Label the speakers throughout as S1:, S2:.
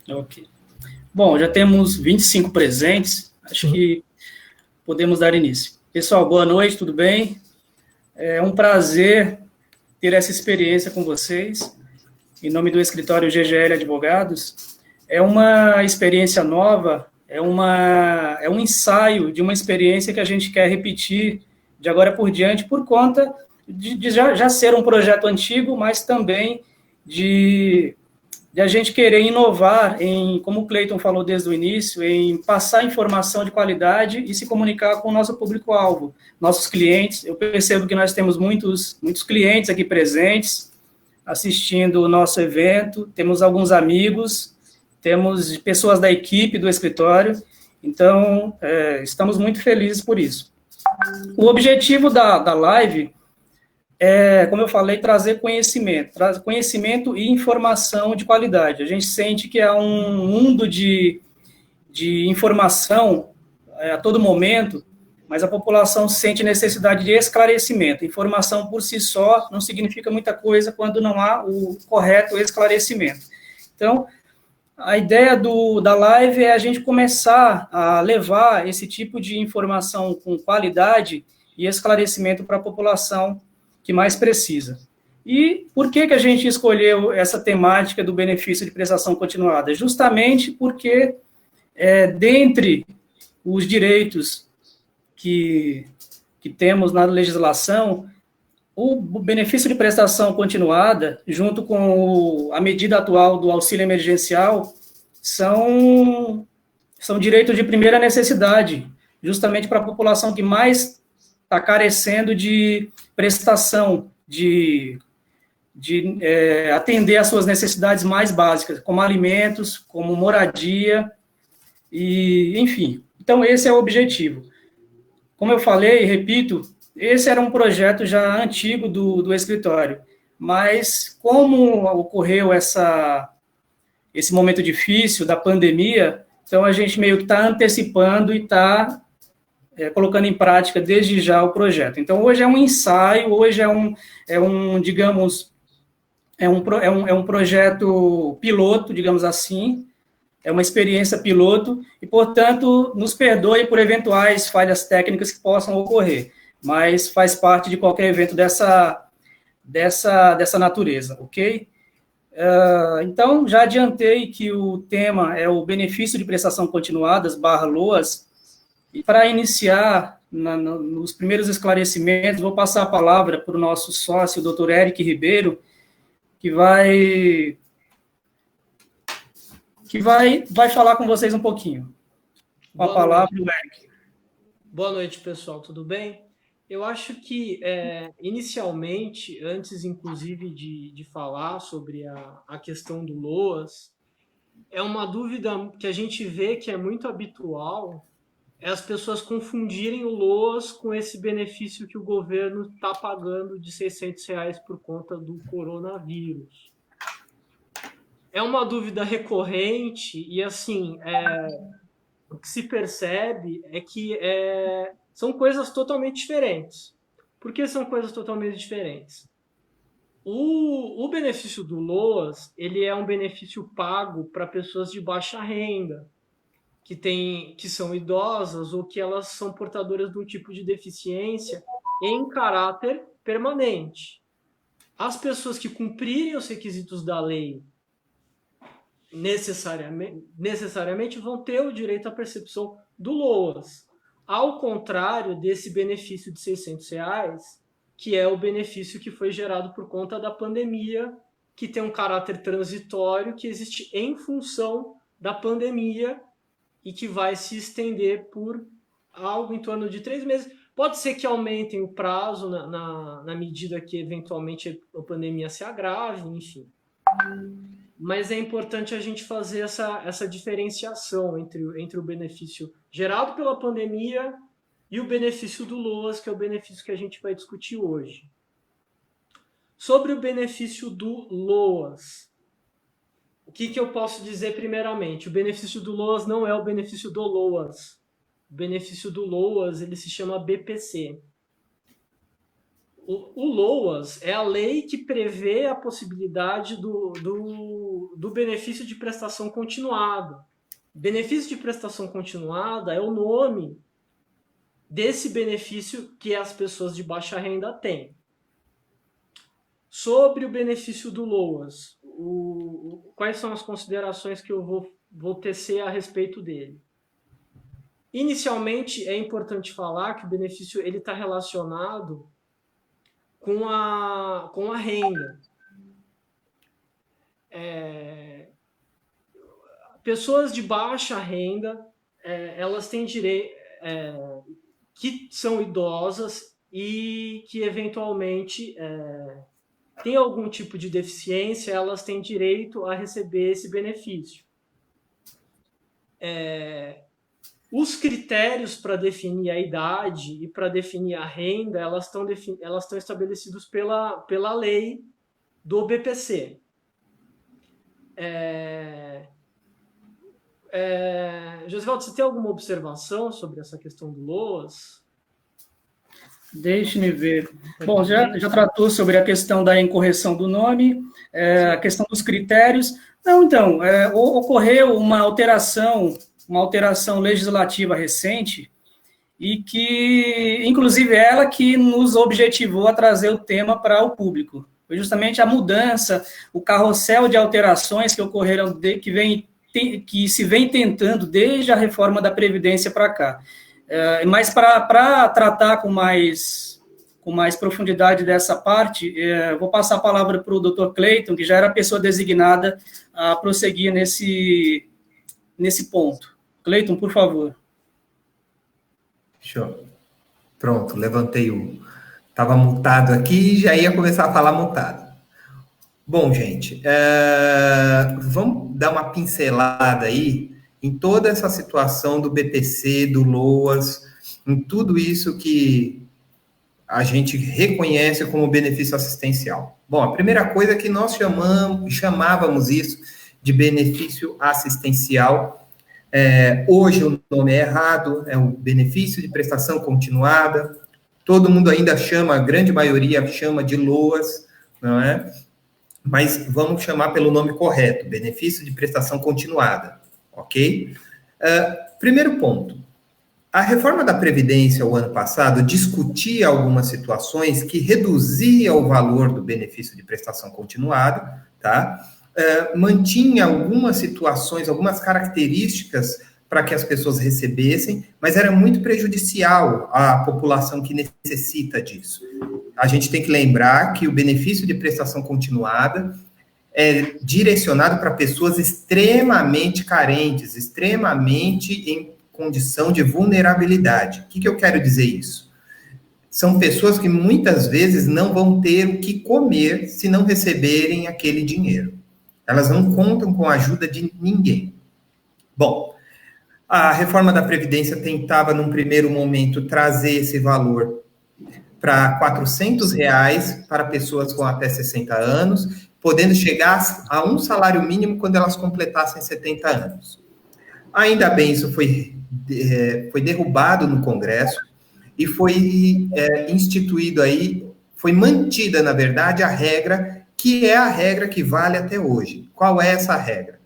S1: Ok. Bom, já temos 25 presentes, acho que podemos dar início. Pessoal, boa noite, tudo bem? É um prazer ter essa experiência com vocês, em nome do escritório GGL Advogados. É uma experiência nova, é um ensaio de uma experiência que a gente quer repetir de agora por diante, por conta de já ser um projeto antigo, mas também de a gente querer inovar em, como o Cleiton falou desde o início, em passar informação de qualidade e se comunicar com o nosso público-alvo, nossos clientes. Eu percebo que nós temos muitos clientes aqui presentes, assistindo o nosso evento, temos alguns amigos, temos pessoas da equipe do escritório, então estamos muito felizes por isso. O objetivo da live como eu falei, trazer conhecimento e informação de qualidade. A gente sente que é um mundo de informação a todo momento, mas a população sente necessidade de esclarecimento. Informação por si só não significa muita coisa quando não há o correto esclarecimento. Então, a ideia da live é a gente começar a levar esse tipo de informação com qualidade e esclarecimento para a população que mais precisa. E por que a gente escolheu essa temática do benefício de prestação continuada? Justamente porque, dentre os direitos que temos na legislação, o benefício de prestação continuada, junto com a medida atual do auxílio emergencial, são direitos de primeira necessidade, justamente para a população que mais está carecendo de prestação, de atender às suas necessidades mais básicas, como alimentos, como moradia, e enfim. Então, esse é o objetivo. Como eu falei e repito, esse era um projeto já antigo do escritório, mas como ocorreu esse momento difícil da pandemia, então a gente meio que está antecipando e está colocando em prática desde já o projeto. Então, hoje é um ensaio, hoje digamos, é um projeto piloto, digamos assim, é uma experiência piloto, e, portanto, nos perdoe por eventuais falhas técnicas que possam ocorrer, mas faz parte de qualquer evento dessa natureza, ok? Então, já adiantei que o tema é o benefício de prestação continuadas, /LOAS, e para iniciar, nos primeiros esclarecimentos, vou passar a palavra para o nosso sócio, o Dr. Eric Ribeiro, que vai falar com vocês um pouquinho. Com a palavra, o Eric.
S2: Boa noite, pessoal, tudo bem? Eu acho que, inicialmente, antes inclusive de falar sobre a questão do LOAS, é uma dúvida que a gente vê que é muito habitual, é as pessoas confundirem o LOAS com esse benefício que o governo está pagando de R$ 600 por conta do coronavírus. É uma dúvida recorrente e, assim, o que se percebe é que são coisas totalmente diferentes. Por que são coisas totalmente diferentes? O benefício do LOAS, ele é um benefício pago para pessoas de baixa renda, que são idosas ou que elas são portadoras de um tipo de deficiência em caráter permanente. As pessoas que cumprirem os requisitos da lei necessariamente vão ter o direito à percepção do LOAS. Ao contrário desse benefício de R$ 600, que é o benefício que foi gerado por conta da pandemia, que tem um caráter transitório, que existe em função da pandemia e que vai se estender por algo em torno de 3 meses. Pode ser que aumentem o prazo na medida que eventualmente a pandemia se agrave, enfim. Mas é importante a gente fazer essa diferenciação entre o benefício gerado pela pandemia e o benefício do LOAS, que é o benefício que a gente vai discutir hoje. Sobre o benefício do LOAS, o que eu posso dizer primeiramente? O benefício do LOAS não é o benefício do LOAS. O benefício do LOAS, ele se chama BPC. O LOAS é a lei que prevê a possibilidade do benefício de prestação continuada. Benefício de prestação continuada é o nome desse benefício que as pessoas de baixa renda têm. Sobre o benefício do LOAS, quais são as considerações que eu vou tecer a respeito dele? Inicialmente, é importante falar que o benefício está relacionado com a renda. Pessoas de baixa renda, elas têm direito, que são idosas e que eventualmente têm algum tipo de deficiência, elas têm direito a receber esse benefício. Os critérios para definir a idade e para definir a renda, elas estão estabelecidos pela lei do BPC. Josivaldo, você tem alguma observação sobre essa questão do LOAS?
S1: Deixe-me ver. Bom, já tratou sobre a questão da incorreção do nome, a questão dos critérios. Não, então, ocorreu uma alteração legislativa recente e que, inclusive, ela que nos objetivou a trazer o tema para o público. Foi justamente a mudança, o carrossel de alterações que ocorreram, que se vem tentando desde a reforma da Previdência para cá. Mas para tratar com mais profundidade dessa parte, vou passar a palavra para o Dr. Cleiton, que já era a pessoa designada a prosseguir nesse ponto. Cleiton, por favor.
S3: Show. Pronto, levantei estava mutado aqui e já ia começar a falar mutado. Bom, gente, vamos dar uma pincelada aí em toda essa situação do BPC, do LOAS, em tudo isso que a gente reconhece como benefício assistencial. Bom, a primeira coisa é que nós chamávamos isso de benefício assistencial. Hoje o nome é errado, é o benefício de prestação continuada. Todo mundo ainda chama, a grande maioria chama de LOAS, não é? Mas vamos chamar pelo nome correto, benefício de prestação continuada, ok? Primeiro ponto, a reforma da Previdência, o ano passado, discutia algumas situações que reduzia o valor do benefício de prestação continuada, tá? Mantinha algumas situações, algumas características para que as pessoas recebessem, mas era muito prejudicial à população que necessita disso. A gente tem que lembrar que o benefício de prestação continuada é direcionado para pessoas extremamente carentes, extremamente em condição de vulnerabilidade. O que eu quero dizer isso? São pessoas que muitas vezes não vão ter o que comer se não receberem aquele dinheiro. Elas não contam com a ajuda de ninguém. Bom, a reforma da Previdência tentava, num primeiro momento, trazer esse valor para R$ 400 para pessoas com até 60 anos, podendo chegar a um salário mínimo quando elas completassem 70 anos. Ainda bem, isso foi derrubado no Congresso e foi instituído aí, foi mantida, na verdade, a regra, que é a regra que vale até hoje. Qual é essa regra?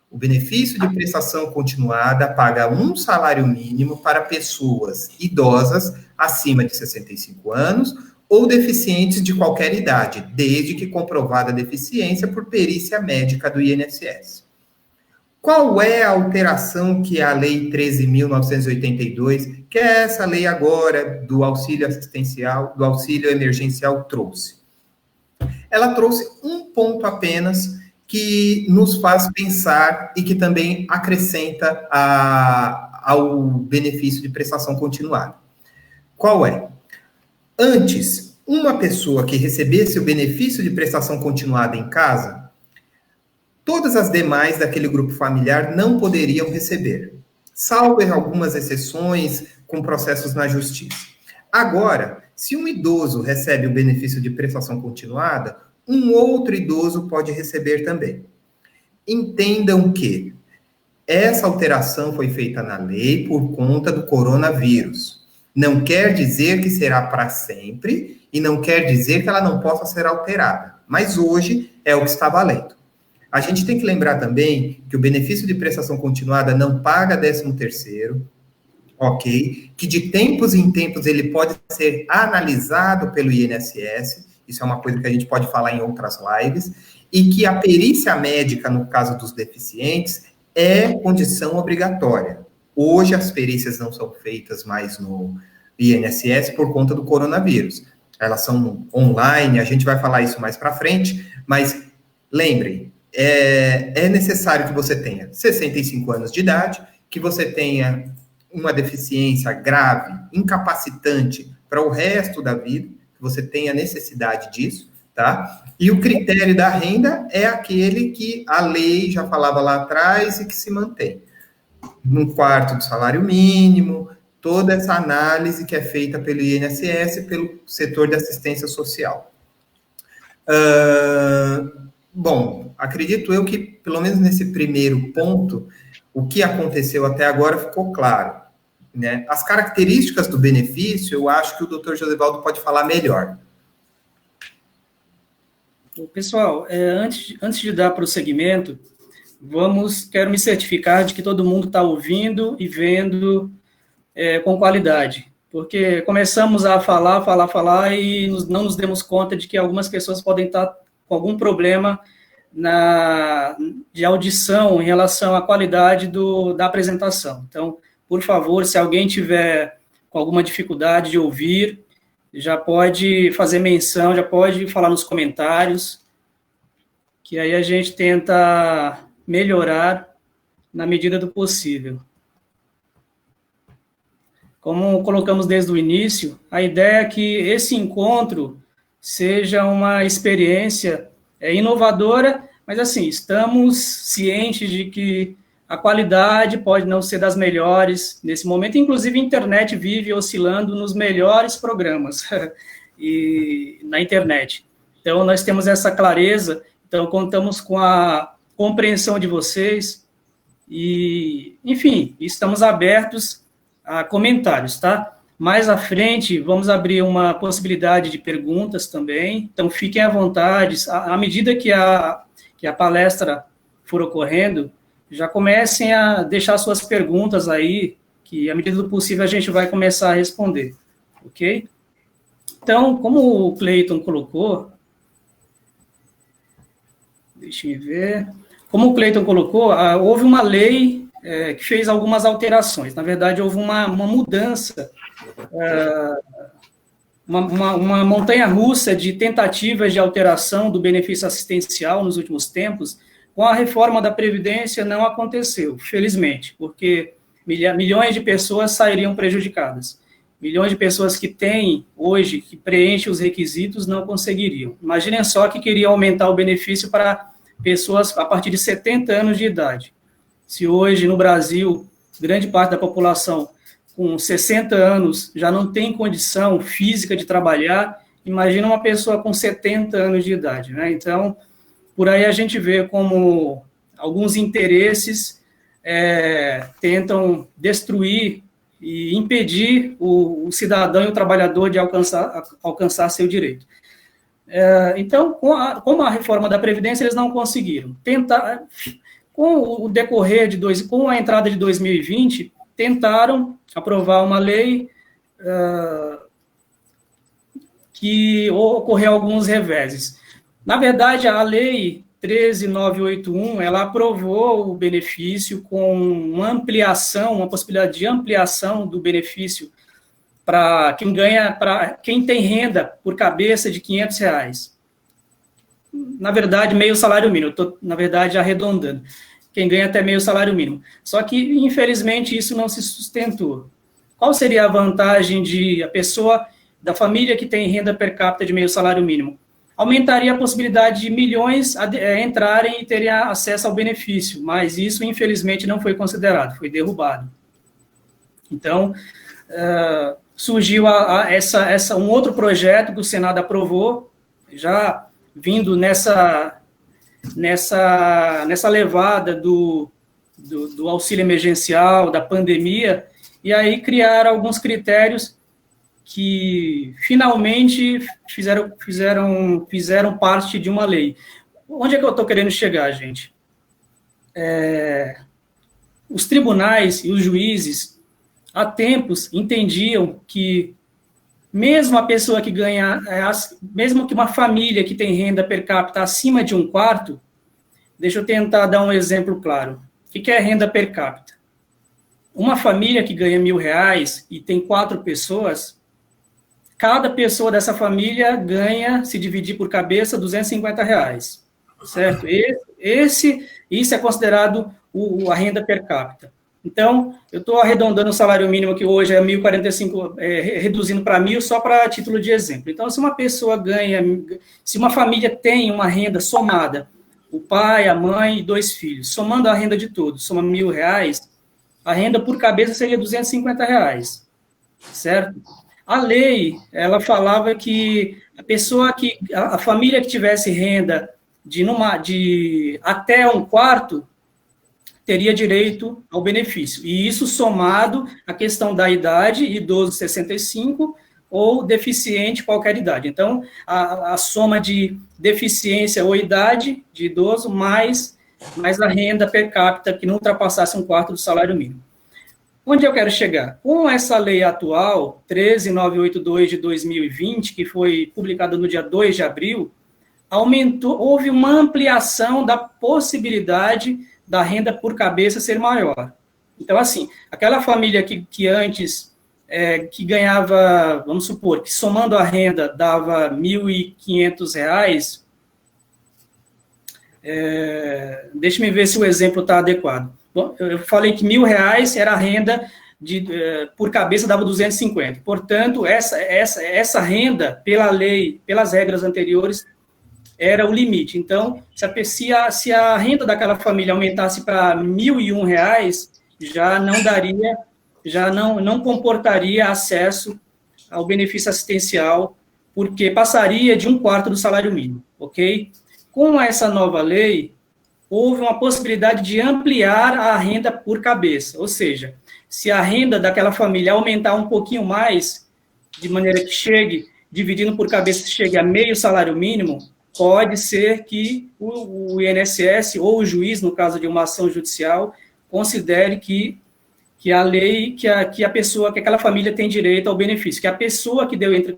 S3: O benefício de prestação continuada paga um salário mínimo para pessoas idosas acima de 65 anos ou deficientes de qualquer idade, desde que comprovada a deficiência por perícia médica do INSS. Qual é a alteração que a Lei 13.982, que é essa lei agora do auxílio assistencial, do auxílio emergencial, trouxe? Ela trouxe um ponto apenas que nos faz pensar e que também acrescenta ao benefício de prestação continuada. Qual é? Antes, uma pessoa que recebesse o benefício de prestação continuada em casa, todas as demais daquele grupo familiar não poderiam receber, salvo em algumas exceções com processos na justiça. Agora, se um idoso recebe o benefício de prestação continuada, um outro idoso pode receber também. Entendam que essa alteração foi feita na lei por conta do coronavírus. Não quer dizer que será para sempre e não quer dizer que ela não possa ser alterada. Mas hoje é o que está valendo. A gente tem que lembrar também que o benefício de prestação continuada não paga 13º, ok? Que de tempos em tempos ele pode ser analisado pelo INSS, isso é uma coisa que a gente pode falar em outras lives, e que a perícia médica, no caso dos deficientes, é condição obrigatória. Hoje as perícias não são feitas mais no INSS por conta do coronavírus. Elas são online, a gente vai falar isso mais para frente, mas lembrem, é necessário que você tenha 65 anos de idade, que você tenha uma deficiência grave, incapacitante para o resto da vida, que você tenha necessidade disso, tá? E o critério da renda é aquele que a lei já falava lá atrás e que se mantém. 1/4 do salário mínimo, toda essa análise que é feita pelo INSS, pelo setor de assistência social. Bom, acredito eu que, pelo menos nesse primeiro ponto, o que aconteceu até agora ficou claro, né? As características do benefício, eu acho que o Dr. Josivaldo pode falar melhor.
S1: Pessoal, antes de dar prosseguimento, quero me certificar de que todo mundo está ouvindo e vendo com qualidade, porque começamos a falar e não nos demos conta de que algumas pessoas podem estar com algum problema de audição em relação à qualidade da apresentação. Então, por favor, se alguém tiver com alguma dificuldade de ouvir, já pode fazer menção, já pode falar nos comentários, que aí a gente tenta melhorar na medida do possível. Como colocamos desde o início, a ideia é que esse encontro seja uma experiência inovadora, mas assim, estamos cientes de que a qualidade pode não ser das melhores nesse momento, inclusive a internet vive oscilando nos melhores programas e na internet. Então, nós temos essa clareza, então contamos com a compreensão de vocês e, enfim, estamos abertos a comentários, tá? Mais à frente, vamos abrir uma possibilidade de perguntas também, então fiquem à vontade, à medida que a palestra for ocorrendo, já comecem a deixar suas perguntas aí, que à medida do possível a gente vai começar a responder, ok? Então, como o Cleiton colocou, deixa eu ver, como o Cleiton colocou, houve uma lei que fez algumas alterações, na verdade houve uma mudança, uma montanha-russa de tentativas de alteração do benefício assistencial nos últimos tempos. Com a reforma da Previdência não aconteceu, felizmente, porque milhões de pessoas sairiam prejudicadas. Milhões de pessoas que têm hoje, que preenchem os requisitos, não conseguiriam. Imaginem só que queriam aumentar o benefício para pessoas a partir de 70 anos de idade. Se hoje, no Brasil, grande parte da população com 60 anos já não tem condição física de trabalhar, imagina uma pessoa com 70 anos de idade, né? Então, por aí a gente vê como alguns interesses tentam destruir e impedir o cidadão e o trabalhador de alcançar seu direito. Então, com a reforma da Previdência, eles não conseguiram. Com o decorrer com a entrada de 2020, tentaram aprovar uma lei que ocorreu alguns reveses. Na verdade, a Lei 13.981, ela aprovou o benefício com uma possibilidade de ampliação do benefício para quem tem renda por cabeça de R$500. Na verdade, meio salário mínimo, estou, na verdade, arredondando. Quem ganha até meio salário mínimo. Só que, infelizmente, isso não se sustentou. Qual seria a vantagem da família que tem renda per capita de meio salário mínimo? Aumentaria a possibilidade de milhões entrarem e terem acesso ao benefício, mas isso, infelizmente, não foi considerado, foi derrubado. Então, surgiu um outro projeto que o Senado aprovou, já vindo nessa levada do auxílio emergencial, da pandemia, e aí criaram alguns critérios que finalmente fizeram parte de uma lei. onde é que eu estou querendo chegar, gente? Os tribunais e os juízes, há tempos, entendiam que mesmo a pessoa que ganha, mesmo que uma família que tem renda per capita acima de 1/4, deixa eu tentar dar um exemplo claro. O que é renda per capita? Uma família que ganha R$1.000 e tem 4 pessoas, cada pessoa dessa família ganha, se dividir por cabeça, R$250, certo? Isso é considerado a renda per capita. Então, eu estou arredondando o salário mínimo, que hoje é 1.045, reduzindo para 1.000, só para título de exemplo. Então, se uma pessoa se uma família tem uma renda somada, o pai, a mãe e 2 filhos, somando a renda de todos, soma R$1.000, a renda por cabeça seria R$250, certo? A lei, ela falava que a família que tivesse renda de até 1/4 teria direito ao benefício. E isso somado à questão da idade, idoso 65, ou deficiente qualquer idade. Então, a soma de deficiência ou idade de idoso, mais a renda per capita, que não ultrapassasse 1/4 do salário mínimo. Onde eu quero chegar? Com essa lei atual, 13982 de 2020, que foi publicada no dia 2 de abril, houve uma ampliação da possibilidade da renda por cabeça ser maior. Então, assim, aquela família que antes, que ganhava, vamos supor, que somando a renda dava R$1.500, deixa-me ver se o exemplo está adequado. Bom, eu falei que R$1.000 era a renda por cabeça dava 250. Portanto, essa renda, pela lei, pelas regras anteriores, era o limite. Então, se a renda daquela família aumentasse para R$1.001, já não comportaria acesso ao benefício assistencial, porque passaria de 1/4 do salário mínimo, ok? Com essa nova lei, houve uma possibilidade de ampliar a renda por cabeça, ou seja, se a renda daquela família aumentar um pouquinho mais, de maneira que dividindo por cabeça, chegue a meio salário mínimo, pode ser que o INSS ou o juiz, no caso de uma ação judicial, considere que a lei, que aquela família tem direito ao benefício, que a pessoa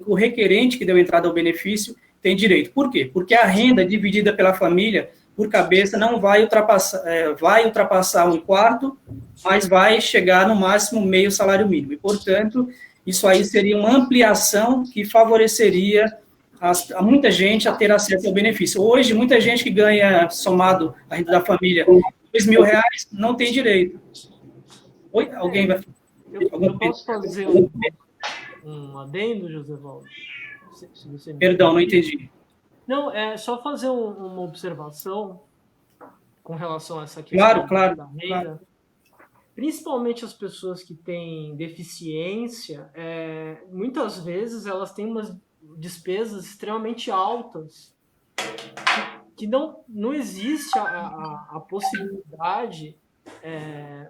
S1: o requerente que deu entrada ao benefício tem direito. Por quê? Porque a renda dividida pela família por cabeça não vai ultrapassar 1/4, mas vai chegar no máximo meio salário mínimo. E, portanto, isso aí seria uma ampliação que favoreceria a muita gente a ter acesso ao benefício. Hoje, muita gente que ganha, somado a renda da família, R$2.000, não tem direito. Oi? Alguém vai...
S2: Eu posso fazer um adendo, Josevaldo?
S1: Perdão, não entendi.
S2: Não, é só fazer uma observação com relação a essa questão
S1: claro,
S2: da renda. Claro. Principalmente as pessoas que têm deficiência, muitas vezes elas têm umas despesas extremamente altas, que não existe a possibilidade,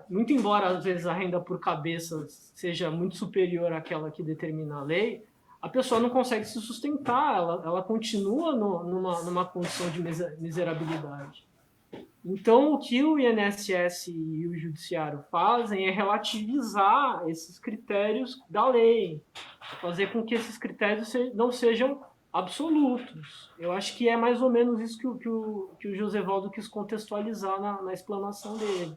S2: muito embora às vezes a renda por cabeça seja muito superior àquela que determina a lei, a pessoa não consegue se sustentar, ela continua numa condição de miserabilidade. Então, o que o INSS e o Judiciário fazem é relativizar esses critérios da lei, fazer com que esses critérios não sejam absolutos. Eu acho que é mais ou menos isso que o Josevaldo quis contextualizar na explanação dele.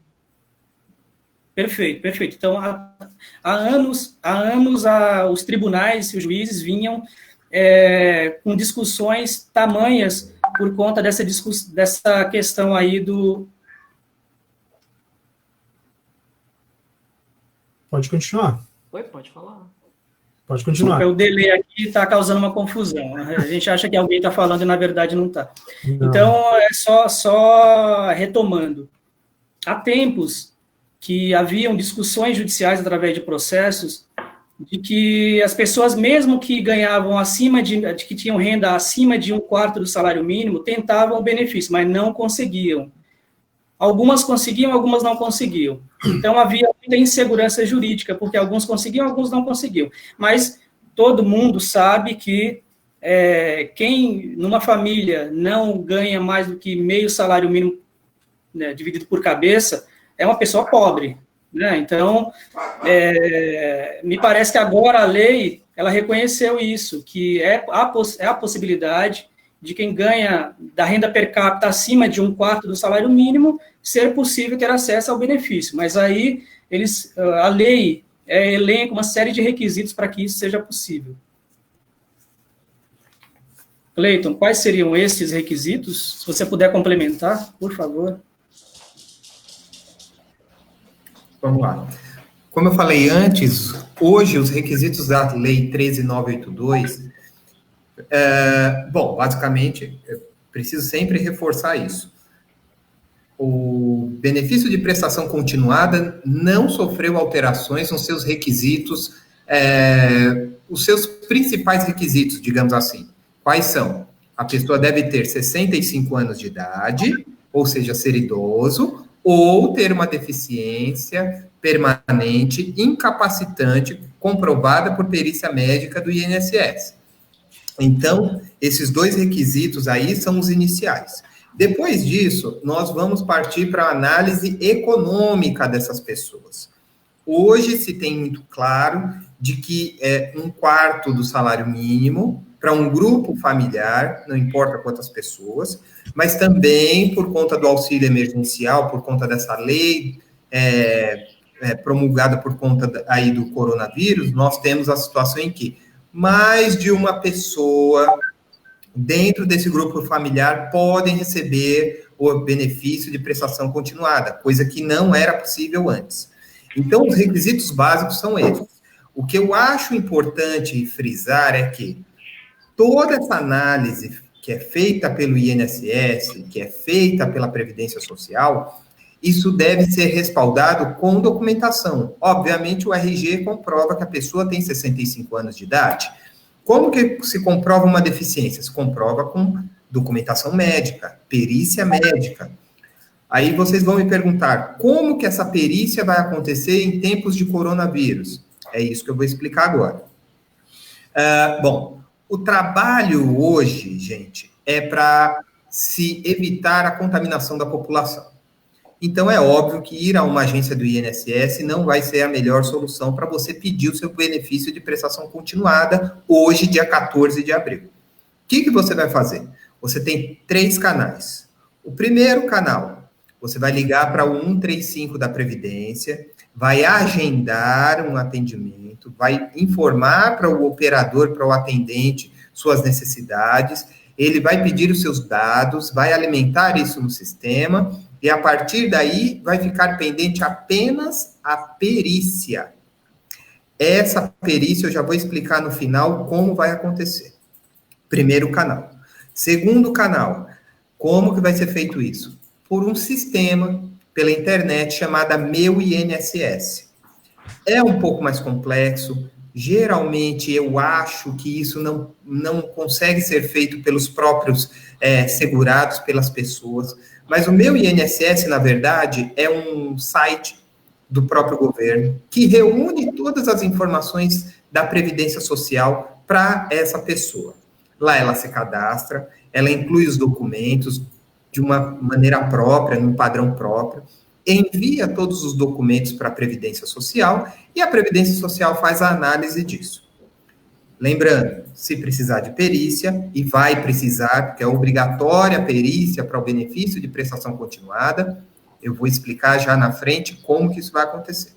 S1: Perfeito, perfeito. Então, há anos os tribunais e os juízes vinham com discussões tamanhas por conta dessa questão aí do...
S4: Pode continuar.
S2: Oi, pode falar.
S4: Pode continuar.
S1: O delay aqui está causando uma confusão. A gente acha que alguém está falando e, na verdade, não está. Então, só retomando. Há tempos que haviam discussões judiciais através de processos de que as pessoas, mesmo que ganhavam que tinham renda acima de 1/4 do salário mínimo, tentavam o benefício, mas não conseguiam. Algumas conseguiam, algumas não conseguiam. Então, havia muita insegurança jurídica, porque alguns conseguiam, alguns não conseguiam. Mas todo mundo sabe que quem numa família não ganha mais do que meio salário mínimo, né, dividido por cabeça, é uma pessoa pobre, né? Então, me parece que agora a lei, ela reconheceu isso, que é a possibilidade de quem ganha da renda per capita acima de 1/4 do salário mínimo, ser possível ter acesso ao benefício. Mas aí, a lei elenca uma série de requisitos para que isso seja possível. Cleiton, quais seriam esses requisitos? Se você puder complementar, por favor.
S3: Vamos lá. Como eu falei antes, hoje os requisitos da Lei 13.982, basicamente, eu preciso sempre reforçar isso. O benefício de prestação continuada não sofreu alterações nos seus requisitos, os seus principais requisitos, digamos assim. Quais são? A pessoa deve ter 65 anos de idade, ou seja, ser idoso, ou ter uma deficiência permanente, incapacitante, comprovada por perícia médica do INSS. Então, esses 2 requisitos aí são os iniciais. Depois disso, nós vamos partir para a análise econômica dessas pessoas. Hoje se tem muito claro de que 1/4 do salário mínimo para um grupo familiar, não importa quantas pessoas, mas também por conta do auxílio emergencial, por conta dessa lei promulgada por conta aí do coronavírus, nós temos a situação em que mais de uma pessoa dentro desse grupo familiar podem receber o benefício de prestação continuada, coisa que não era possível antes. Então, os requisitos básicos são esses. O que eu acho importante frisar é que toda essa análise que é feita pelo INSS, que é feita pela Previdência Social, isso deve ser respaldado com documentação. Obviamente, o RG comprova que a pessoa tem 65 anos de idade. Como que se comprova uma deficiência? Se comprova com documentação médica, perícia médica. Aí vocês vão me perguntar, como que essa perícia vai acontecer em tempos de coronavírus? É isso que eu vou explicar agora. O trabalho hoje, gente, é para se evitar a contaminação da população. Então, é óbvio que ir a uma agência do INSS não vai ser a melhor solução para você pedir o seu benefício de prestação continuada hoje, dia 14 de abril. O que você vai fazer? Você tem 3 canais. O primeiro canal, você vai ligar para o 135 da Previdência, vai agendar um atendimento, vai informar para o operador, para o atendente, suas necessidades, ele vai pedir os seus dados, vai alimentar isso no sistema, e a partir daí vai ficar pendente apenas a perícia. Essa perícia eu já vou explicar no final como vai acontecer. Primeiro canal. Segundo canal, como que vai ser feito isso? Por um sistema pela internet chamada Meu INSS. É um pouco mais complexo. Geralmente eu acho que isso não consegue ser feito pelos próprios segurados, pelas pessoas. Mas o Meu INSS, na verdade, é um site do próprio governo que reúne todas as informações da Previdência Social para essa pessoa. Lá ela se cadastra, ela inclui os documentos de uma maneira própria, num padrão próprio, envia todos os documentos para a Previdência Social e a Previdência Social faz a análise disso. Lembrando, se precisar de perícia, e vai precisar, porque é obrigatória a perícia para o benefício de prestação continuada, eu vou explicar já na frente como que isso vai acontecer.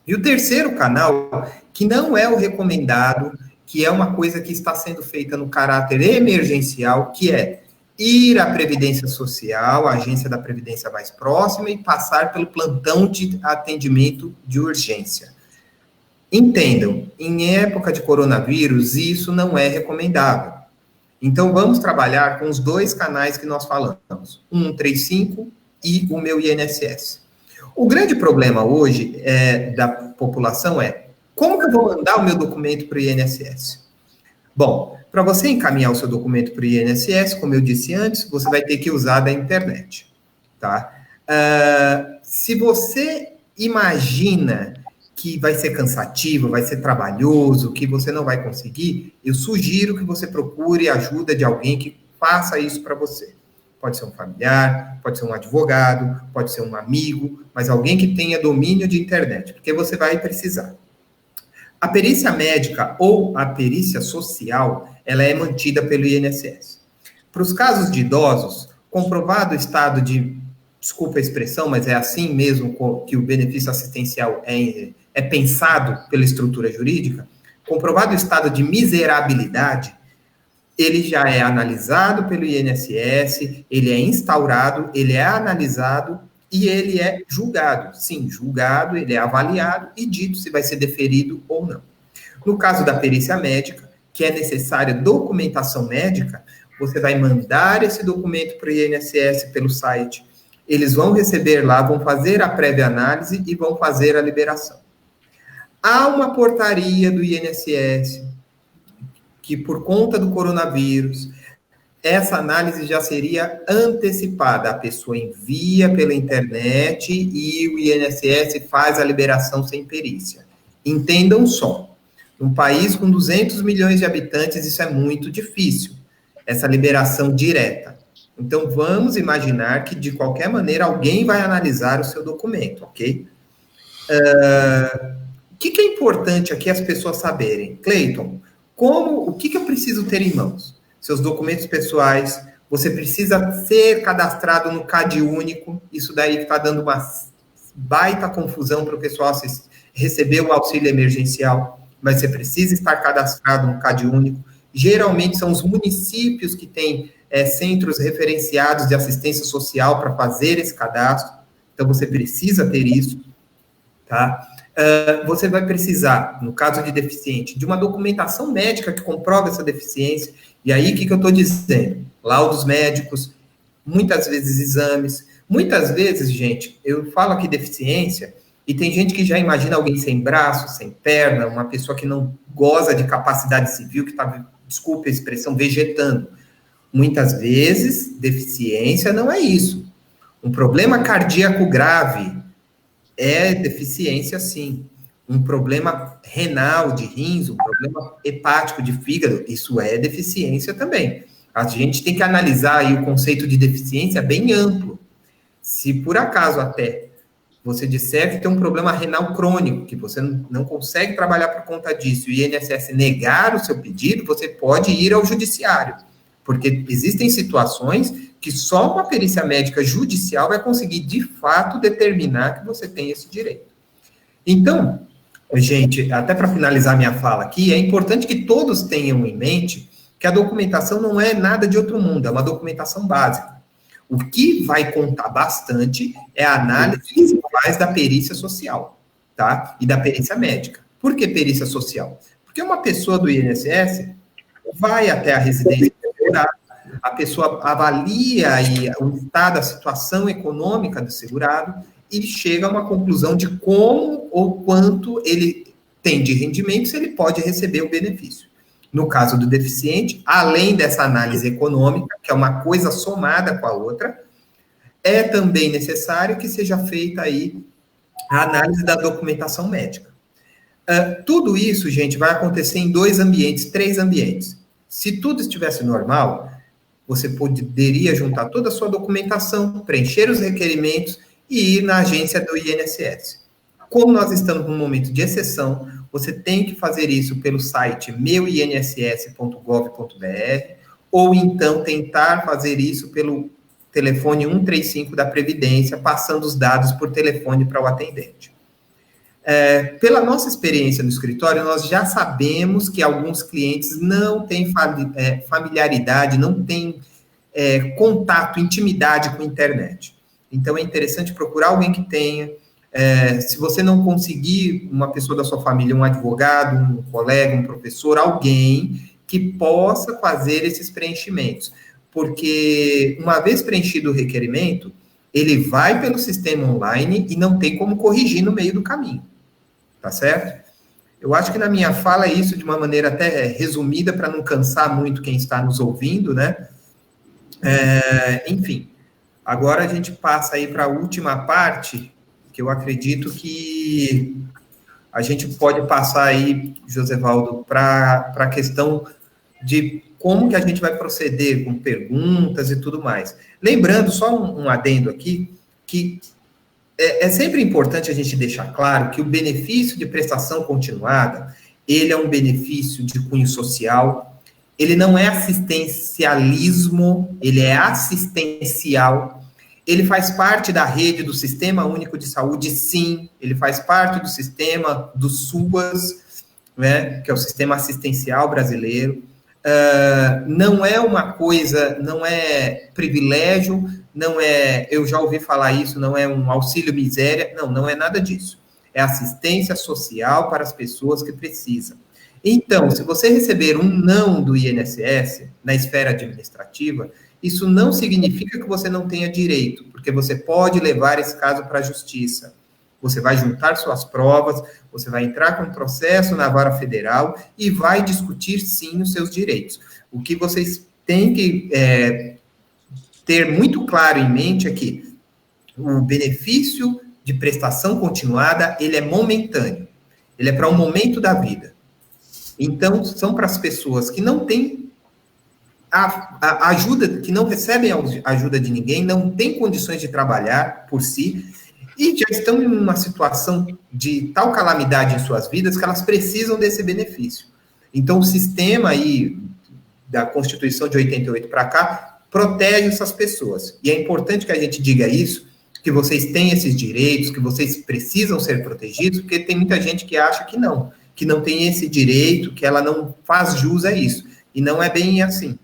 S3: E o terceiro canal, que não é o recomendado, que é uma coisa que está sendo feita no caráter emergencial, que é ir à Previdência Social, a agência da Previdência mais próxima, e passar pelo plantão de atendimento de urgência. Entendam, em época de coronavírus, isso não é recomendável. Então, vamos trabalhar com os 2 canais que nós falamos, o 135 e o Meu INSS. O grande problema hoje da população é, como que eu vou mandar o meu documento para o INSS? Bom, para você encaminhar o seu documento para o INSS, como eu disse antes, você vai ter que usar da internet, tá? Se você imagina que vai ser cansativo, vai ser trabalhoso, que você não vai conseguir, eu sugiro que você procure a ajuda de alguém que faça isso para você. Pode ser um familiar, pode ser um advogado, pode ser um amigo, mas alguém que tenha domínio de internet, porque você vai precisar. A perícia médica ou a perícia social, ela é mantida pelo INSS. Para os casos de idosos, comprovado o estado de, desculpa a expressão, mas é assim mesmo que o benefício assistencial é pensado pela estrutura jurídica, comprovado o estado de miserabilidade, ele já é analisado pelo INSS, ele é instaurado, ele é analisado e ele é julgado. Sim, julgado, ele é avaliado e dito se vai ser deferido ou não. No caso da perícia médica, que é necessária documentação médica, você vai mandar esse documento para o INSS pelo site, eles vão receber lá, vão fazer a prévia análise e vão fazer a liberação. Há uma portaria do INSS que, por conta do coronavírus, essa análise já seria antecipada. A pessoa envia pela internet e o INSS faz a liberação sem perícia. Entendam só, num país com 200 milhões de habitantes, isso é muito difícil, essa liberação direta. Então, vamos imaginar que, de qualquer maneira, alguém vai analisar o seu documento, ok? O que é importante aqui as pessoas saberem? Cleiton, o que eu preciso ter em mãos? Seus documentos pessoais, você precisa ser cadastrado no CadÚnico, isso daí que está dando uma baita confusão para o pessoal receber o auxílio emergencial, mas você precisa estar cadastrado no CadÚnico. Geralmente são os municípios que têm centros referenciados de assistência social para fazer esse cadastro, então você precisa ter isso, tá? Você vai precisar, no caso de deficiente, de uma documentação médica que comprova essa deficiência. E aí, o que eu estou dizendo? Laudos médicos, muitas vezes exames. Muitas vezes, gente, eu falo aqui deficiência, e tem gente que já imagina alguém sem braço, sem perna, uma pessoa que não goza de capacidade civil, que está, desculpe a expressão, vegetando. Muitas vezes, deficiência não é isso. Um problema cardíaco grave é deficiência, sim. Um problema renal de rins, um problema hepático de fígado, isso é deficiência também. A gente tem que analisar aí o conceito de deficiência bem amplo. Se por acaso até você disser que tem um problema renal crônico, que você não consegue trabalhar por conta disso, e o INSS negar o seu pedido, você pode ir ao judiciário. Porque existem situações que só uma perícia médica judicial vai conseguir, de fato, determinar que você tem esse direito. Então, gente, até para finalizar minha fala aqui, é importante que todos tenham em mente que a documentação não é nada de outro mundo, é uma documentação básica. O que vai contar bastante é a análise que se faz da perícia social, tá? E da perícia médica. Por que perícia social? Porque uma pessoa do INSS vai até a residência do segurado, a pessoa avalia o estado, a situação econômica do segurado e chega a uma conclusão de como ou quanto ele tem de rendimento, se ele pode receber o benefício. No caso do deficiente, além dessa análise econômica, que é uma coisa somada com a outra, é também necessário que seja feita aí a análise da documentação médica. Tudo isso, gente, vai acontecer em 2 ambientes, 3 ambientes. Se tudo estivesse normal, você poderia juntar toda a sua documentação, preencher os requerimentos e ir na agência do INSS. Como nós estamos num momento de exceção, você tem que fazer isso pelo site meuinss.gov.br ou então tentar fazer isso pelo telefone 135 da Previdência, passando os dados por telefone para o atendente. Pela nossa experiência no escritório, nós já sabemos que alguns clientes não têm familiaridade, não têm contato, intimidade com a internet. Então, é interessante procurar alguém que tenha. Se você não conseguir uma pessoa da sua família, um advogado, um colega, um professor, alguém que possa fazer esses preenchimentos. Porque, uma vez preenchido o requerimento, ele vai pelo sistema online e não tem como corrigir no meio do caminho. Tá certo? Eu acho que na minha fala é isso de uma maneira até resumida, para não cansar muito quem está nos ouvindo, né? Enfim, agora a gente passa aí para a última parte, que eu acredito que a gente pode passar aí, Josevaldo, para a questão de como que a gente vai proceder com perguntas e tudo mais. Lembrando, só um adendo aqui, que é sempre importante a gente deixar claro que o benefício de prestação continuada, ele é um benefício de cunho social, ele não é assistencialismo, ele é assistencial, ele faz parte da rede do Sistema Único de Saúde, sim, ele faz parte do sistema do SUAS, né, que é o Sistema Assistencial Brasileiro. Não é uma coisa, não é privilégio, não é, eu já ouvi falar isso, não é um auxílio miséria, não é nada disso. É assistência social para as pessoas que precisam. Então, se você receber um não do INSS na esfera administrativa, isso não significa que você não tenha direito, porque você pode levar esse caso para a justiça. Você vai juntar suas provas, você vai entrar com um processo na vara federal e vai discutir, sim, os seus direitos. O que vocês têm que ter muito claro em mente é que o benefício de prestação continuada, ele é momentâneo. Ele é para um momento da vida. Então, são para as pessoas que não têm a ajuda, que não recebem a ajuda de ninguém, não têm condições de trabalhar por si, e já estão em uma situação de tal calamidade em suas vidas que elas precisam desse benefício. Então, o sistema aí da Constituição de 88 para cá protege essas pessoas. E é importante que a gente diga isso, que vocês têm esses direitos, que vocês precisam ser protegidos, porque tem muita gente que acha que não tem esse direito, que ela não faz jus a isso. E não é bem assim.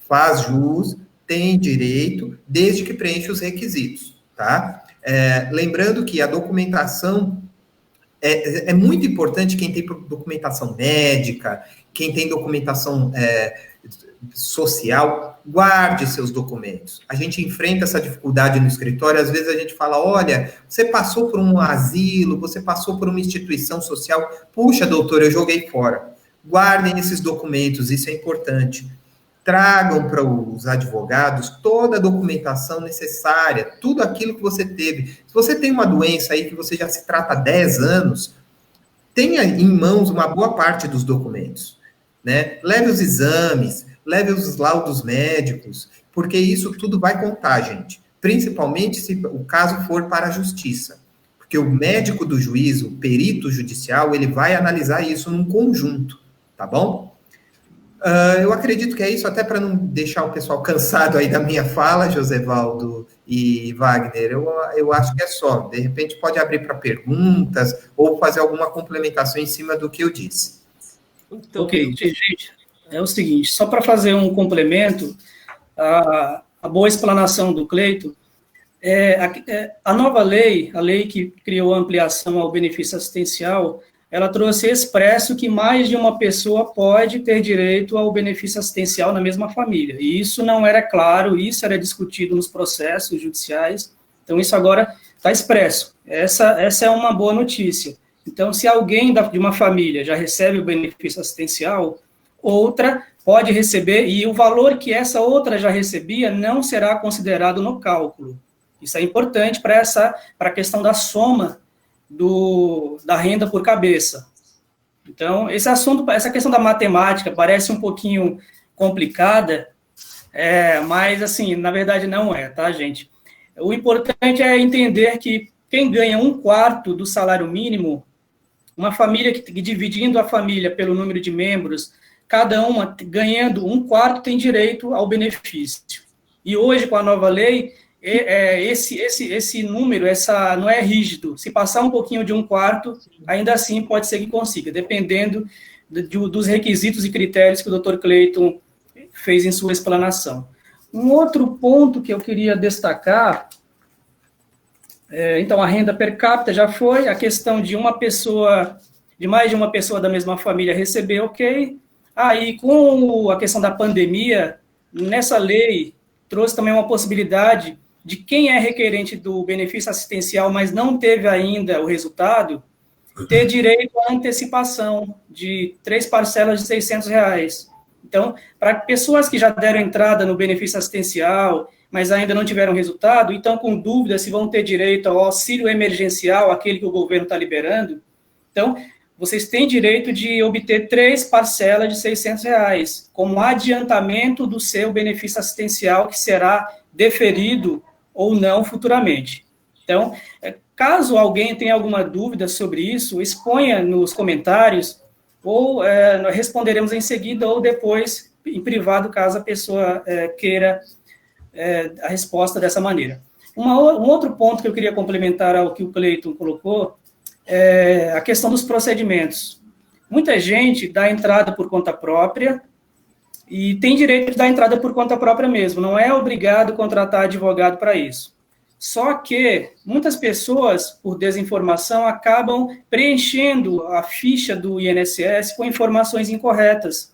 S3: Faz jus, tem direito, desde que preencha os requisitos, tá? Lembrando que a documentação é muito importante, quem tem documentação médica, quem tem documentação social, guarde seus documentos. A gente enfrenta essa dificuldade no escritório, às vezes a gente fala, olha, você passou por um asilo, você passou por uma instituição social, puxa, doutor, eu joguei fora. Guardem esses documentos, isso é importante. Tragam para os advogados toda a documentação necessária, tudo aquilo que você teve. Se você tem uma doença aí que você já se trata há 10 anos, tenha em mãos uma boa parte dos documentos, né? Leve os exames, leve os laudos médicos, porque isso tudo vai contar, gente. Principalmente se o caso for para a justiça. Porque o médico do juízo, o perito judicial, ele vai analisar isso num conjunto, tá bom? Eu acredito que é isso, até para não deixar o pessoal cansado aí da minha fala, Josevaldo e Wagner, eu acho que é só. De repente pode abrir para perguntas ou fazer alguma complementação em cima do que eu disse.
S1: Então, ok, gente, é o seguinte, só para fazer um complemento, a boa explanação do Cleito, a nova lei, a lei que criou a ampliação ao benefício assistencial, ela trouxe expresso que mais de uma pessoa pode ter direito ao benefício assistencial na mesma família. E isso não era claro, isso era discutido nos processos judiciais. Então, isso agora está expresso. Essa é uma boa notícia. Então, se alguém de uma família já recebe o benefício assistencial, outra pode receber, e o valor que essa outra já recebia não será considerado no cálculo. Isso é importante para a questão da soma da renda por cabeça. Então, essa questão da matemática parece um pouquinho complicada, mas, assim, na verdade não é, tá, gente? O importante é entender que quem ganha 1/4 do salário mínimo, uma família que dividindo a família pelo número de membros, cada uma ganhando 1/4 tem direito ao benefício. E hoje, com a nova lei, esse número não é rígido. Se passar um pouquinho de 1/4, ainda assim pode ser que consiga, dependendo dos requisitos e critérios que o Dr. Cleiton fez em sua explanação. Um outro ponto que eu queria destacar, então a renda per capita já foi, a questão de mais de uma pessoa da mesma família receber, ok. Aí, com a questão da pandemia, nessa lei trouxe também uma possibilidade de quem é requerente do benefício assistencial, mas não teve ainda o resultado, ter direito à antecipação de 3 parcelas de R$600. Então, para pessoas que já deram entrada no benefício assistencial, mas ainda não tiveram resultado, e estão com dúvida se vão ter direito ao auxílio emergencial, aquele que o governo está liberando, Então, vocês têm direito de obter 3 parcelas de R$600, como adiantamento do seu benefício assistencial, que será deferido ou não futuramente. Então, caso alguém tenha alguma dúvida sobre isso, exponha nos comentários, ou nós responderemos em seguida, ou depois, em privado, caso a pessoa queira a resposta dessa maneira. Um outro ponto que eu queria complementar ao que o Cleiton colocou, é a questão dos procedimentos. Muita gente dá entrada por conta própria, e tem direito de dar entrada por conta própria mesmo, não é obrigado a contratar advogado para isso. Só que muitas pessoas, por desinformação, acabam preenchendo a ficha do INSS com informações incorretas.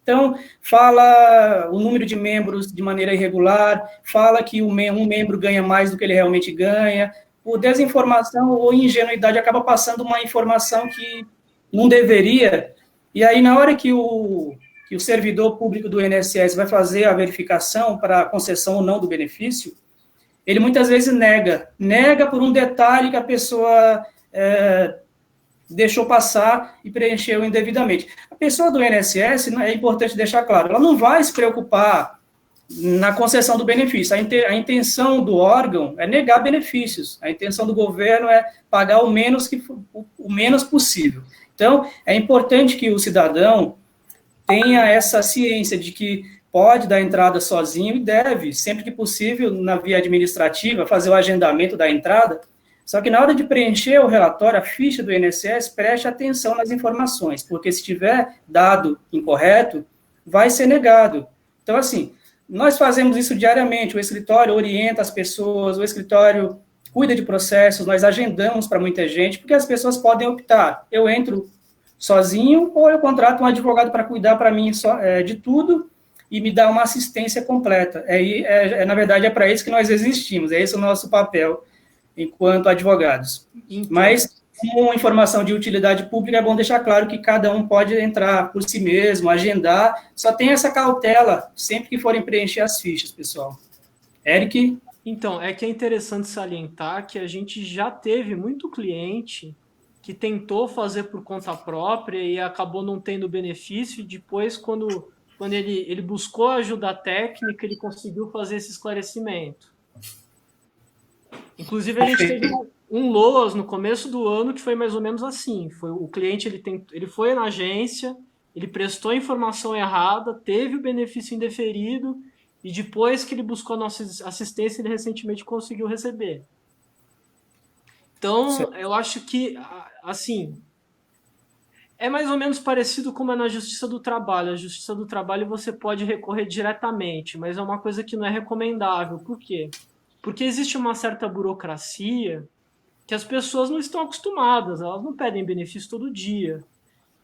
S1: Então, fala o número de membros de maneira irregular, fala que um membro ganha mais do que ele realmente ganha. Por desinformação ou ingenuidade, acaba passando uma informação que não deveria, e aí, na hora que o servidor público do INSS vai fazer a verificação para a concessão ou não do benefício, ele muitas vezes nega por um detalhe que a pessoa deixou passar e preencheu indevidamente. A pessoa do INSS, é importante deixar claro, ela não vai se preocupar na concessão do benefício. A intenção do órgão é negar benefícios. A intenção do governo é pagar o menos possível. Então, é importante que o cidadão tenha essa ciência de que pode dar entrada sozinho e deve, sempre que possível, na via administrativa, fazer o agendamento da entrada. Só que na hora de preencher o relatório, a ficha do INSS, preste atenção nas informações, porque se tiver dado incorreto, vai ser negado. Então, assim, nós fazemos isso diariamente, o escritório orienta as pessoas, o escritório cuida de processos, nós agendamos para muita gente, porque as pessoas podem optar, eu entro sozinho ou eu contrato um advogado para cuidar para mim de tudo e me dar uma assistência completa. Na verdade, é para isso que nós existimos, é esse o nosso papel enquanto advogados. Então, mas, como informação de utilidade pública, é bom deixar claro que cada um pode entrar por si mesmo, agendar, só tem essa cautela sempre que forem preencher as fichas, pessoal. Eric?
S2: Então, é que é interessante salientar que a gente já teve muito cliente que tentou fazer por conta própria e acabou não tendo benefício, e depois, quando ele buscou ajuda técnica, ele conseguiu fazer esse esclarecimento. Inclusive, a gente teve um LOAS no começo do ano que foi mais ou menos assim. O cliente ele foi na agência, ele prestou a informação errada, teve o benefício indeferido, e depois que ele buscou a nossa assistência, ele recentemente conseguiu receber. Então, eu acho que, assim, é mais ou menos parecido como é na Justiça do Trabalho. A Justiça do Trabalho você pode recorrer diretamente, mas é uma coisa que não é recomendável. Por quê? Porque existe uma certa burocracia que as pessoas não estão acostumadas, elas não pedem benefício todo dia.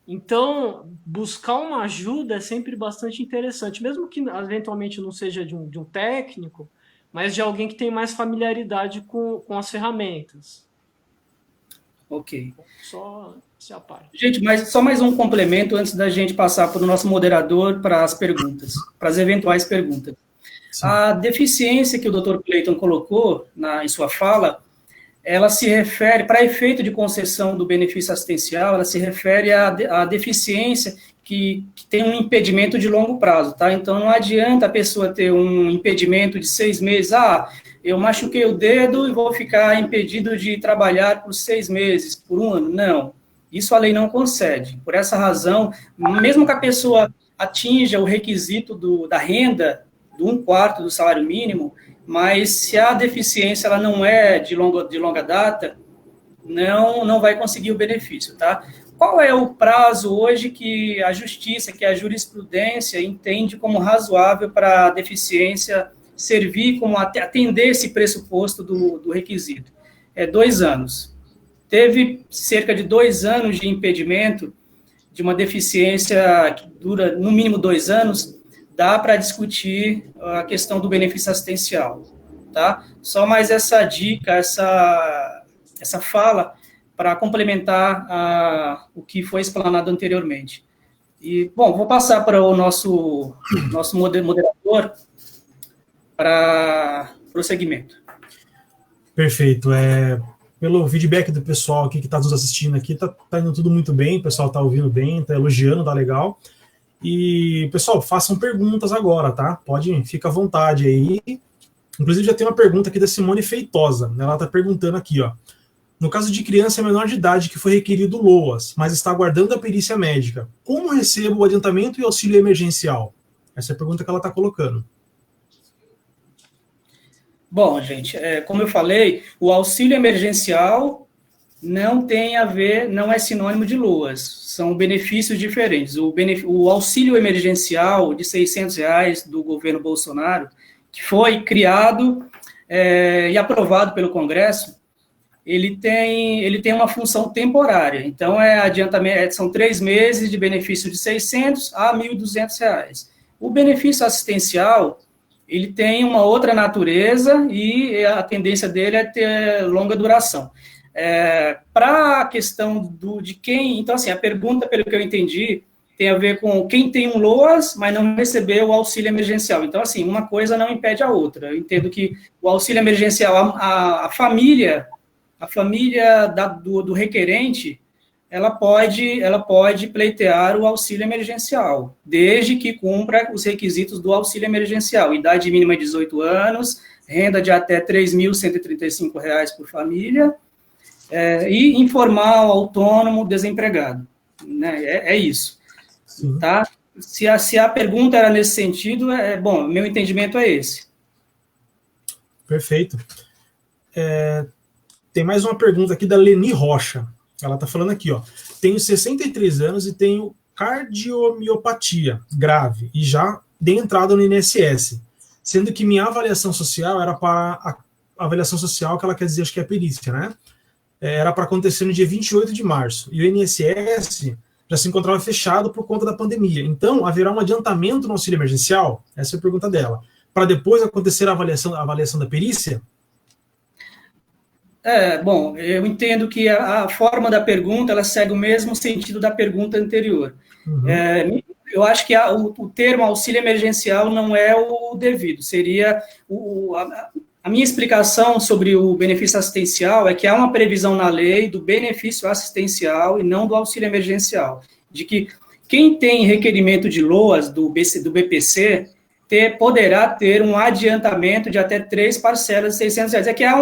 S2: Então, buscar uma ajuda é sempre bastante interessante, mesmo que eventualmente não seja de um técnico, mas de alguém que tem mais familiaridade com as ferramentas.
S1: Ok.
S2: Só se apare.
S1: Gente, mas só mais um complemento antes da gente passar para o nosso moderador para as perguntas, para as eventuais perguntas. Sim. A deficiência que o Dr. Cleiton colocou em sua fala, ela se refere, para efeito de concessão do benefício assistencial, ela se refere à deficiência que tem um impedimento de longo prazo, tá? Então, não adianta a pessoa ter um impedimento de 6 meses, eu machuquei o dedo e vou ficar impedido de trabalhar por 6 meses, por 1 ano. Não, isso a lei não concede. Por essa razão, mesmo que a pessoa atinja o requisito da renda, de 1/4 do salário mínimo, mas se a deficiência ela não é de longa data, não vai conseguir o benefício, tá? Qual é o prazo hoje que a justiça, que a jurisprudência entende como razoável para a deficiência servir como atender esse pressuposto do requisito? 2 anos. Teve cerca de 2 anos de impedimento de uma deficiência que dura no mínimo 2 anos, dá para discutir a questão do benefício assistencial, tá? Só mais essa dica, essa fala para complementar o que foi explanado anteriormente. E, bom, vou passar para o nosso moderador para prosseguimento.
S4: Perfeito. pelo feedback do pessoal aqui que está nos assistindo aqui, tá indo tudo muito bem, o pessoal está ouvindo bem, está elogiando, tá legal. E, pessoal, façam perguntas agora, tá? Fica à vontade aí. Inclusive, já tem uma pergunta aqui da Simone Feitosa. Ela está perguntando aqui, ó. No caso de criança menor de idade que foi requerido LOAS, mas está aguardando a perícia médica, como recebo o adiantamento e auxílio emergencial? Essa é a pergunta que ela está colocando.
S1: Bom, gente, como eu falei, o auxílio emergencial não tem a ver, não é sinônimo de LOAS, são benefícios diferentes. O auxílio emergencial de R$600 do governo Bolsonaro, que foi criado e aprovado pelo Congresso, ele tem uma função temporária. Então, adiantamento, são 3 meses de benefício de R$600 a R$1.200. O benefício assistencial, ele tem uma outra natureza e a tendência dele é ter longa duração. Para a questão de quem... Então, assim, a pergunta, pelo que eu entendi, tem a ver com quem tem um LOAS, mas não recebeu o auxílio emergencial. Então, assim, uma coisa não impede a outra. Eu entendo que o auxílio emergencial, a família do requerente, ela pode pleitear o auxílio emergencial, desde que cumpra os requisitos do auxílio emergencial, idade mínima de 18 anos, renda de até R$3.135 por família, e informal, autônomo, desempregado. Né? É isso. Tá? Se a pergunta era nesse sentido, bom, meu entendimento é esse.
S4: Perfeito. Tem mais uma pergunta aqui da Leni Rocha. Ela está falando aqui, ó. Tenho 63 anos e tenho cardiomiopatia grave e já dei entrada no INSS, sendo que minha avaliação social era para a avaliação social, que ela quer dizer, acho que é a perícia, né? Era para acontecer no dia 28 de março. E o INSS já se encontrava fechado por conta da pandemia. Então, haverá um adiantamento no auxílio emergencial? Essa é a pergunta dela. Para depois acontecer a avaliação da perícia?
S1: Bom, eu entendo que a forma da pergunta, ela segue o mesmo sentido da pergunta anterior. Uhum. Eu acho que o termo auxílio emergencial não é o devido, seria a minha explicação sobre o benefício assistencial é que há uma previsão na lei do benefício assistencial e não do auxílio emergencial, de que quem tem requerimento de LOAS do BPC poderá ter um adiantamento de até 3 parcelas de R$600. É que há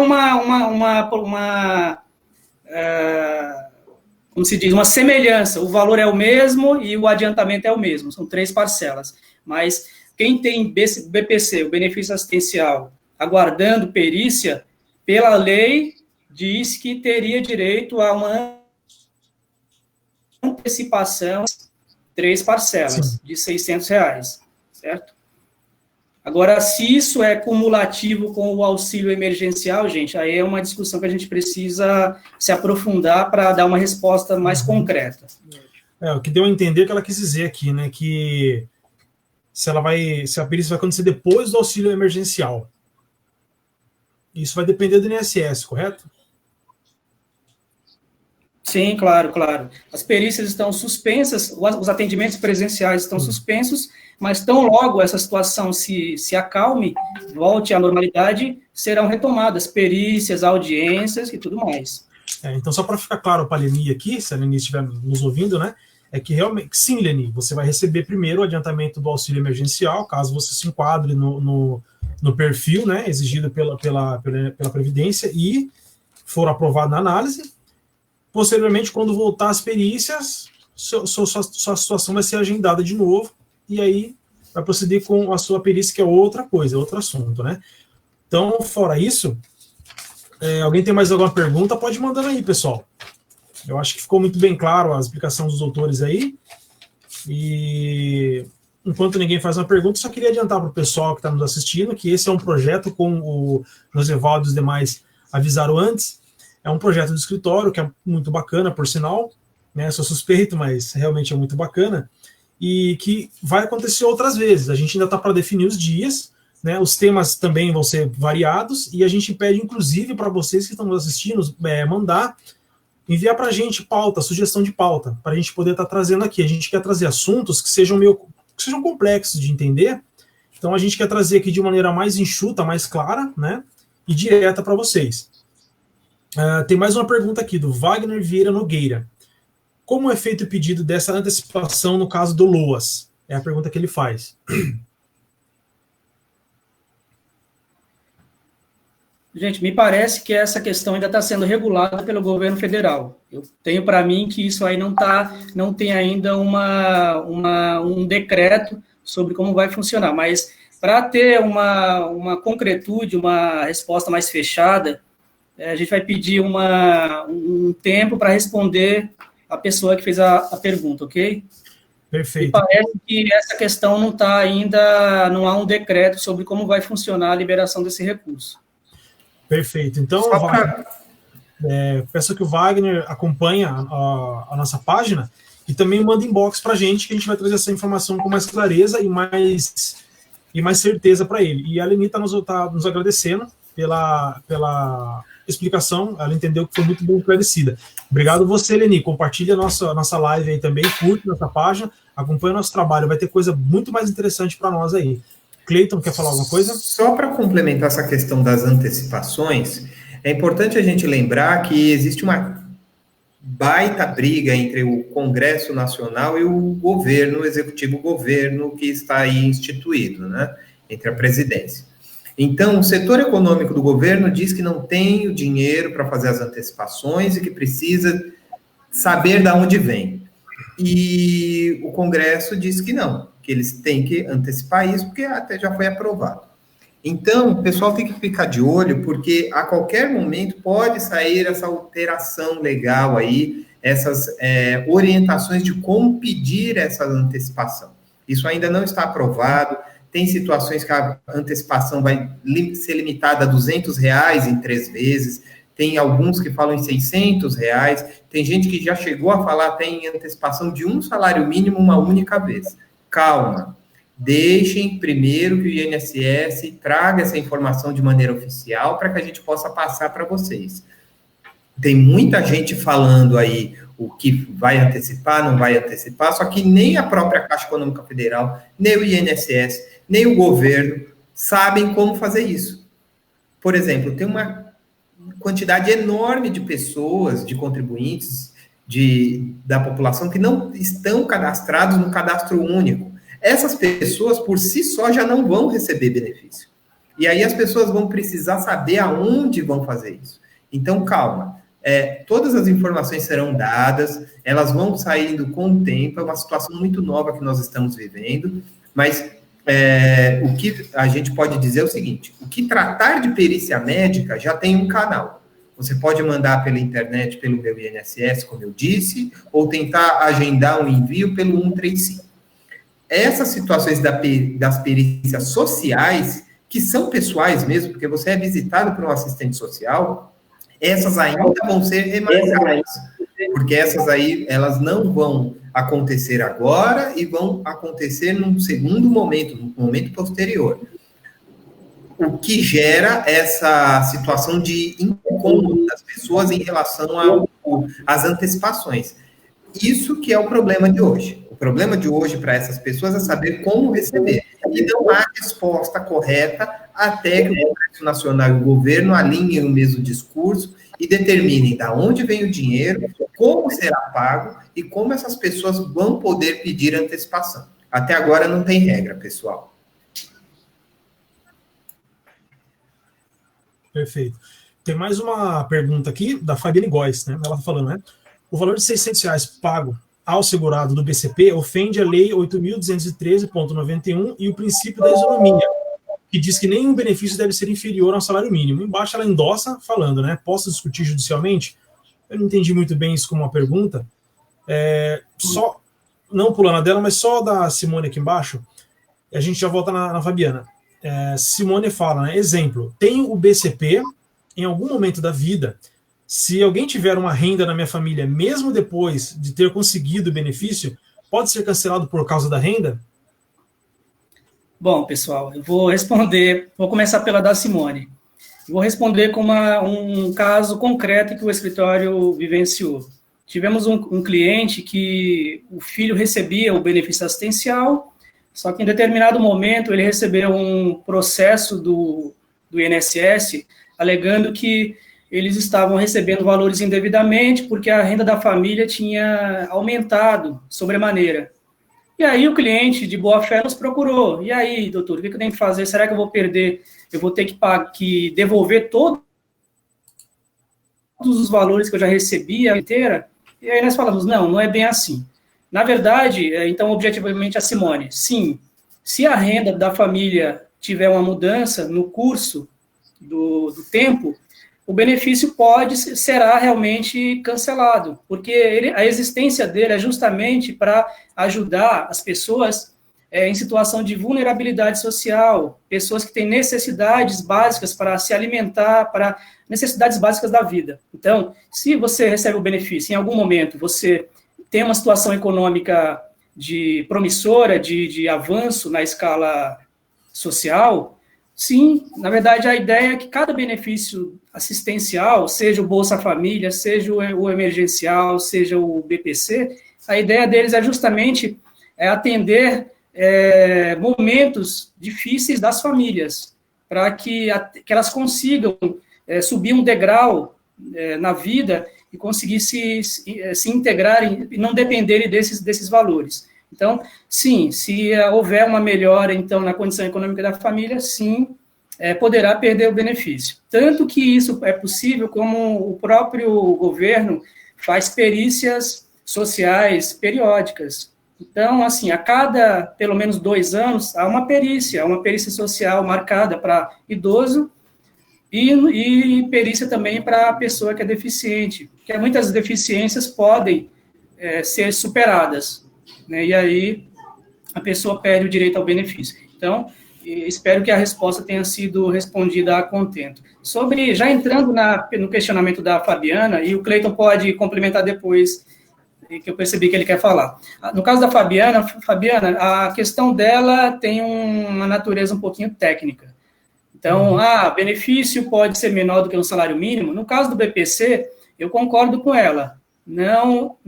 S1: como se diz, uma semelhança. O valor é o mesmo e o adiantamento é o mesmo. São 3 parcelas. Mas quem tem BPC, o benefício assistencial, aguardando perícia, pela lei, diz que teria direito a uma antecipação de 3 parcelas de R$600, certo? Agora, se isso é cumulativo com o auxílio emergencial, gente, aí é uma discussão que a gente precisa se aprofundar para dar uma resposta mais concreta.
S4: O que deu a entender que ela quis dizer aqui, né, que se a perícia vai acontecer depois do auxílio emergencial. Isso vai depender do INSS, correto?
S1: Sim, claro. As perícias estão suspensas, os atendimentos presenciais estão suspensos, mas tão logo essa situação se acalme, volte à normalidade, serão retomadas perícias, audiências e tudo mais.
S4: Então, só para ficar claro para a Leni aqui, se a Leni estiver nos ouvindo, né, é que realmente, sim, Leni, você vai receber primeiro o adiantamento do auxílio emergencial, caso você se enquadre no perfil, né, exigido pela Previdência e for aprovado na análise. Posteriormente, quando voltar às perícias, sua situação vai ser agendada de novo, e aí vai proceder com a sua perícia, que é outra coisa, outro assunto, né? Então, fora isso, alguém tem mais alguma pergunta? Pode mandar aí, pessoal. Eu acho que ficou muito bem claro a explicação dos doutores aí, e enquanto ninguém faz uma pergunta, só queria adiantar para o pessoal que está nos assistindo que esse é um projeto, como o Josevaldo e os demais avisaram antes, é um projeto do escritório que é muito bacana, por sinal, né? Sou suspeito, mas realmente é muito bacana, e que vai acontecer outras vezes. A gente ainda está para definir os dias, né? Os temas também vão ser variados, e a gente pede, inclusive, para vocês que estão nos assistindo, enviar para a gente pauta, sugestão de pauta, para a gente poder estar trazendo aqui. A gente quer trazer assuntos que sejam complexos de entender, então a gente quer trazer aqui de maneira mais enxuta, mais clara, né? E direta para vocês. Tem mais uma pergunta aqui, do Wagner Vieira Nogueira. Como é feito o pedido dessa antecipação no caso do LOAS? É a pergunta que ele faz.
S1: Gente, me parece que essa questão ainda está sendo regulada pelo governo federal. Eu tenho para mim que isso aí não tem ainda um decreto sobre como vai funcionar, mas para ter uma concretude, uma resposta mais fechada, a gente vai pedir um tempo para responder a pessoa que fez a pergunta, ok?
S4: Perfeito.
S1: Me parece que essa questão não está ainda, não há um decreto sobre como vai funcionar a liberação desse recurso.
S4: Perfeito. Então, peço que o Wagner acompanhe a nossa página e também manda inbox para a gente, que a gente vai trazer essa informação com mais clareza e mais certeza para ele. E a Leni está nos agradecendo pela explicação, ela entendeu que foi muito bem esclarecida. Obrigado você, Leni. Compartilha a nossa live aí também, curte nossa página, acompanha o nosso trabalho, vai ter coisa muito mais interessante para nós aí. Cleiton, quer falar alguma coisa?
S3: Só para complementar essa questão das antecipações, é importante a gente lembrar que existe uma baita briga entre o Congresso Nacional e o governo, o executivo governo que está aí instituído, né? Entre a presidência. Então, o setor econômico do governo diz que não tem o dinheiro para fazer as antecipações e que precisa saber de onde vem. E o Congresso diz que não, que eles têm que antecipar isso, porque até já foi aprovado. Então, o pessoal tem que ficar de olho, porque a qualquer momento pode sair essa alteração legal aí, essas orientações de como pedir essa antecipação. Isso ainda não está aprovado, tem situações que a antecipação vai ser limitada a R$200 em 3 vezes, tem alguns que falam em R$600, tem gente que já chegou a falar até em antecipação de um salário mínimo uma única vez. Calma, deixem primeiro que o INSS traga essa informação de maneira oficial para que a gente possa passar para vocês. Tem muita gente falando aí o que vai antecipar, não vai antecipar, só que nem a própria Caixa Econômica Federal, nem o INSS, nem o governo sabem como fazer isso. Por exemplo, tem uma quantidade enorme de pessoas, de contribuintes, da população que não estão cadastrados no cadastro único. Essas pessoas, por si só, já não vão receber benefício. E aí as pessoas vão precisar saber aonde vão fazer isso. Então, calma. Todas as informações serão dadas, elas vão saindo com o tempo, é uma situação muito nova que nós estamos vivendo, mas o que a gente pode dizer é o seguinte: o que tratar de perícia médica já tem um canal. Você pode mandar pela internet, pelo meu INSS, como eu disse, ou tentar agendar um envio pelo 135. Essas situações das perícias sociais, que são pessoais mesmo, porque você é visitado por um assistente social, essas ainda vão ser remarcadas, porque essas aí, elas não vão acontecer agora e vão acontecer num segundo momento, num momento posterior. O que gera essa situação de incômodo das pessoas em relação às antecipações. Isso que é o problema de hoje. O problema de hoje para essas pessoas é saber como receber. E não há resposta correta até que o Congresso Nacional e o governo alinhem o mesmo discurso e determinem de onde vem o dinheiro, como será pago e como essas pessoas vão poder pedir antecipação. Até agora não tem regra, pessoal.
S4: Perfeito. Tem mais uma pergunta aqui da Fabiane Góes, né? Ela está falando, né? O valor de R$600 pago ao segurado do BCP ofende a Lei 8.213.91 e o princípio da isonomia, que diz que nenhum benefício deve ser inferior ao salário mínimo. Embaixo ela endossa falando, né? Posso discutir judicialmente? Eu não entendi muito bem isso como uma pergunta. Só, não pulando a dela, mas só da Simone aqui embaixo, a gente já volta na Fabiana. Simone fala, né? Exemplo, tenho o BCP em algum momento da vida. Se alguém tiver uma renda na minha família, mesmo depois de ter conseguido o benefício, pode ser cancelado por causa da renda?
S1: Bom, pessoal, eu vou responder, vou começar pela da Simone. Eu vou responder com um caso concreto que o escritório vivenciou. Tivemos um cliente que o filho recebia o benefício assistencial, só que em determinado momento ele recebeu um processo do INSS alegando que eles estavam recebendo valores indevidamente porque a renda da família tinha aumentado sobremaneira. E aí o cliente, de boa fé, nos procurou. E aí, doutor, o que eu tenho que fazer? Será que eu vou perder? Eu vou ter que devolver todos os valores que eu já recebi a inteira? E aí nós falamos, não é bem assim. Na verdade, então, objetivamente, a Simone, sim, se a renda da família tiver uma mudança no curso do tempo, o benefício será realmente cancelado, porque a existência dele é justamente para ajudar as pessoas em situação de vulnerabilidade social, pessoas que têm necessidades básicas para se alimentar, para necessidades básicas da vida. Então, se você recebe o benefício, em algum momento você tem uma situação econômica promissora, de avanço na escala social, sim, na verdade, a ideia é que cada benefício assistencial, seja o Bolsa Família, seja o emergencial, seja o BPC, a ideia deles é justamente atender momentos difíceis das famílias, para que elas consigam subir um degrau na vida e conseguir se integrarem e não dependerem desses valores. Então, sim, se houver uma melhora, então, na condição econômica da família, sim, poderá perder o benefício. Tanto que isso é possível como o próprio governo faz perícias sociais periódicas. Então, assim, a cada, pelo menos 2 anos, há uma perícia social marcada para idoso e perícia também para a pessoa que é deficiente, porque muitas deficiências podem ser superadas, né, e aí a pessoa perde o direito ao benefício. Então, espero que a resposta tenha sido respondida a contento. Já entrando no questionamento da Fabiana, e o Cleiton pode complementar depois, que eu percebi que ele quer falar. No caso da Fabiana, a questão dela tem uma natureza um pouquinho técnica. Então, benefício pode ser menor do que um salário mínimo. No caso do BPC, eu concordo com ela. Não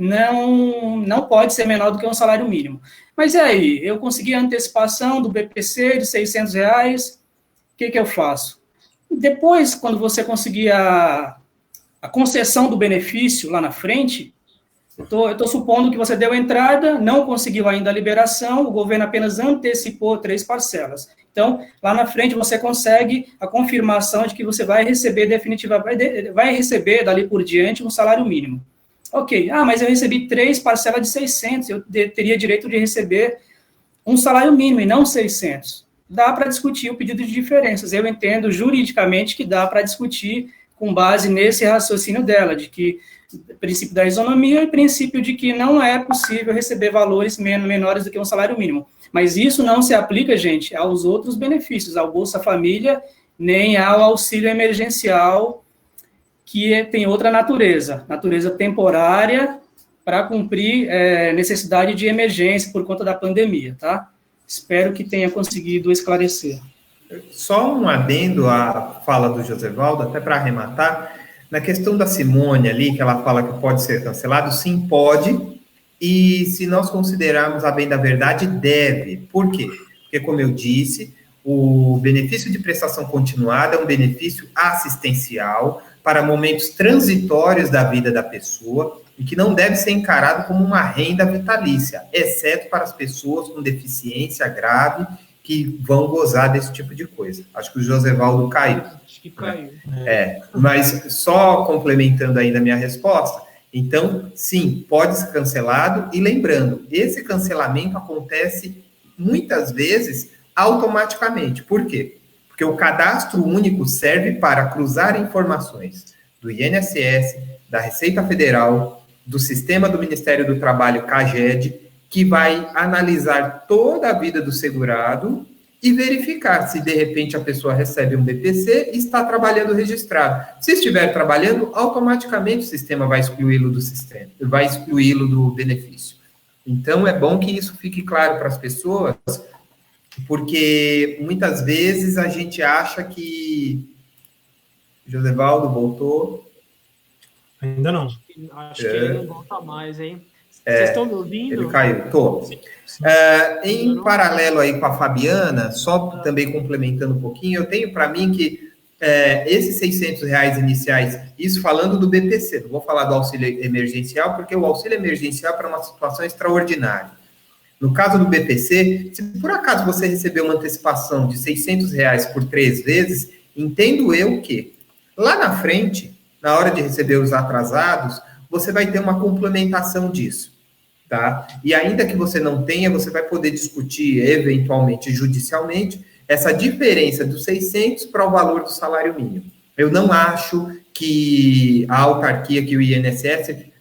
S1: pode ser menor do que um salário mínimo. Mas e aí? Eu consegui a antecipação do BPC de R$600, o que eu faço? Depois, quando você conseguir a concessão do benefício lá na frente, eu estou supondo que você deu entrada, não conseguiu ainda a liberação, o governo apenas antecipou 3 parcelas. Então, lá na frente, você consegue a confirmação de que você vai receber vai receber dali por diante um salário mínimo. Ok, mas eu recebi 3 parcelas de 600, eu teria direito de receber um salário mínimo e não 600. Dá para discutir o pedido de diferenças. Eu entendo juridicamente que dá para discutir com base nesse raciocínio dela, de que princípio da isonomia e princípio de que não é possível receber valores menores do que um salário mínimo. Mas isso não se aplica, gente, aos outros benefícios, ao Bolsa Família, nem ao auxílio emergencial, que tem outra natureza temporária para cumprir necessidade de emergência por conta da pandemia, tá? Espero que tenha conseguido esclarecer.
S3: Só um adendo à fala do Josevaldo, até para arrematar, na questão da Simone ali, que ela fala que pode ser cancelado, sim, pode, e se nós considerarmos a bem da verdade, deve. Por quê? Porque, como eu disse, o benefício de prestação continuada é um benefício assistencial para momentos transitórios da vida da pessoa e que não deve ser encarado como uma renda vitalícia, exceto para as pessoas com deficiência grave que vão gozar desse tipo de coisa. Acho que o Josevaldo caiu.
S2: Acho que caiu.
S3: Mas só complementando ainda a minha resposta, então, sim, pode ser cancelado, e lembrando, esse cancelamento acontece muitas vezes automaticamente. Por quê? Porque o cadastro único serve para cruzar informações do INSS, da Receita Federal, do sistema do Ministério do Trabalho, CAGED, que vai analisar toda a vida do segurado e verificar se, de repente, a pessoa recebe um BPC e está trabalhando registrado. Se estiver trabalhando, automaticamente o sistema vai excluí-lo do sistema, vai excluí-lo do benefício. Então, é bom que isso fique claro para as pessoas, porque muitas vezes a gente acha que... Josevaldo voltou?
S4: Ainda não.
S2: Acho que ele não volta mais, hein? Vocês estão me ouvindo?
S3: Ele caiu, tô. Em paralelo aí com a Fabiana, só também complementando um pouquinho, eu tenho para mim que esses R$ 600 iniciais, isso falando do BPC, não vou falar do auxílio emergencial, porque o auxílio emergencial é para uma situação extraordinária. No caso do BPC, se por acaso você recebeu uma antecipação de R$ 600 por 3 vezes, entendo eu que lá na frente, na hora de receber os atrasados, você vai ter uma complementação disso, tá? E ainda que você não tenha, você vai poder discutir, eventualmente, judicialmente, essa diferença dos 600 para o valor do salário mínimo. Eu não acho que a autarquia, que o INSS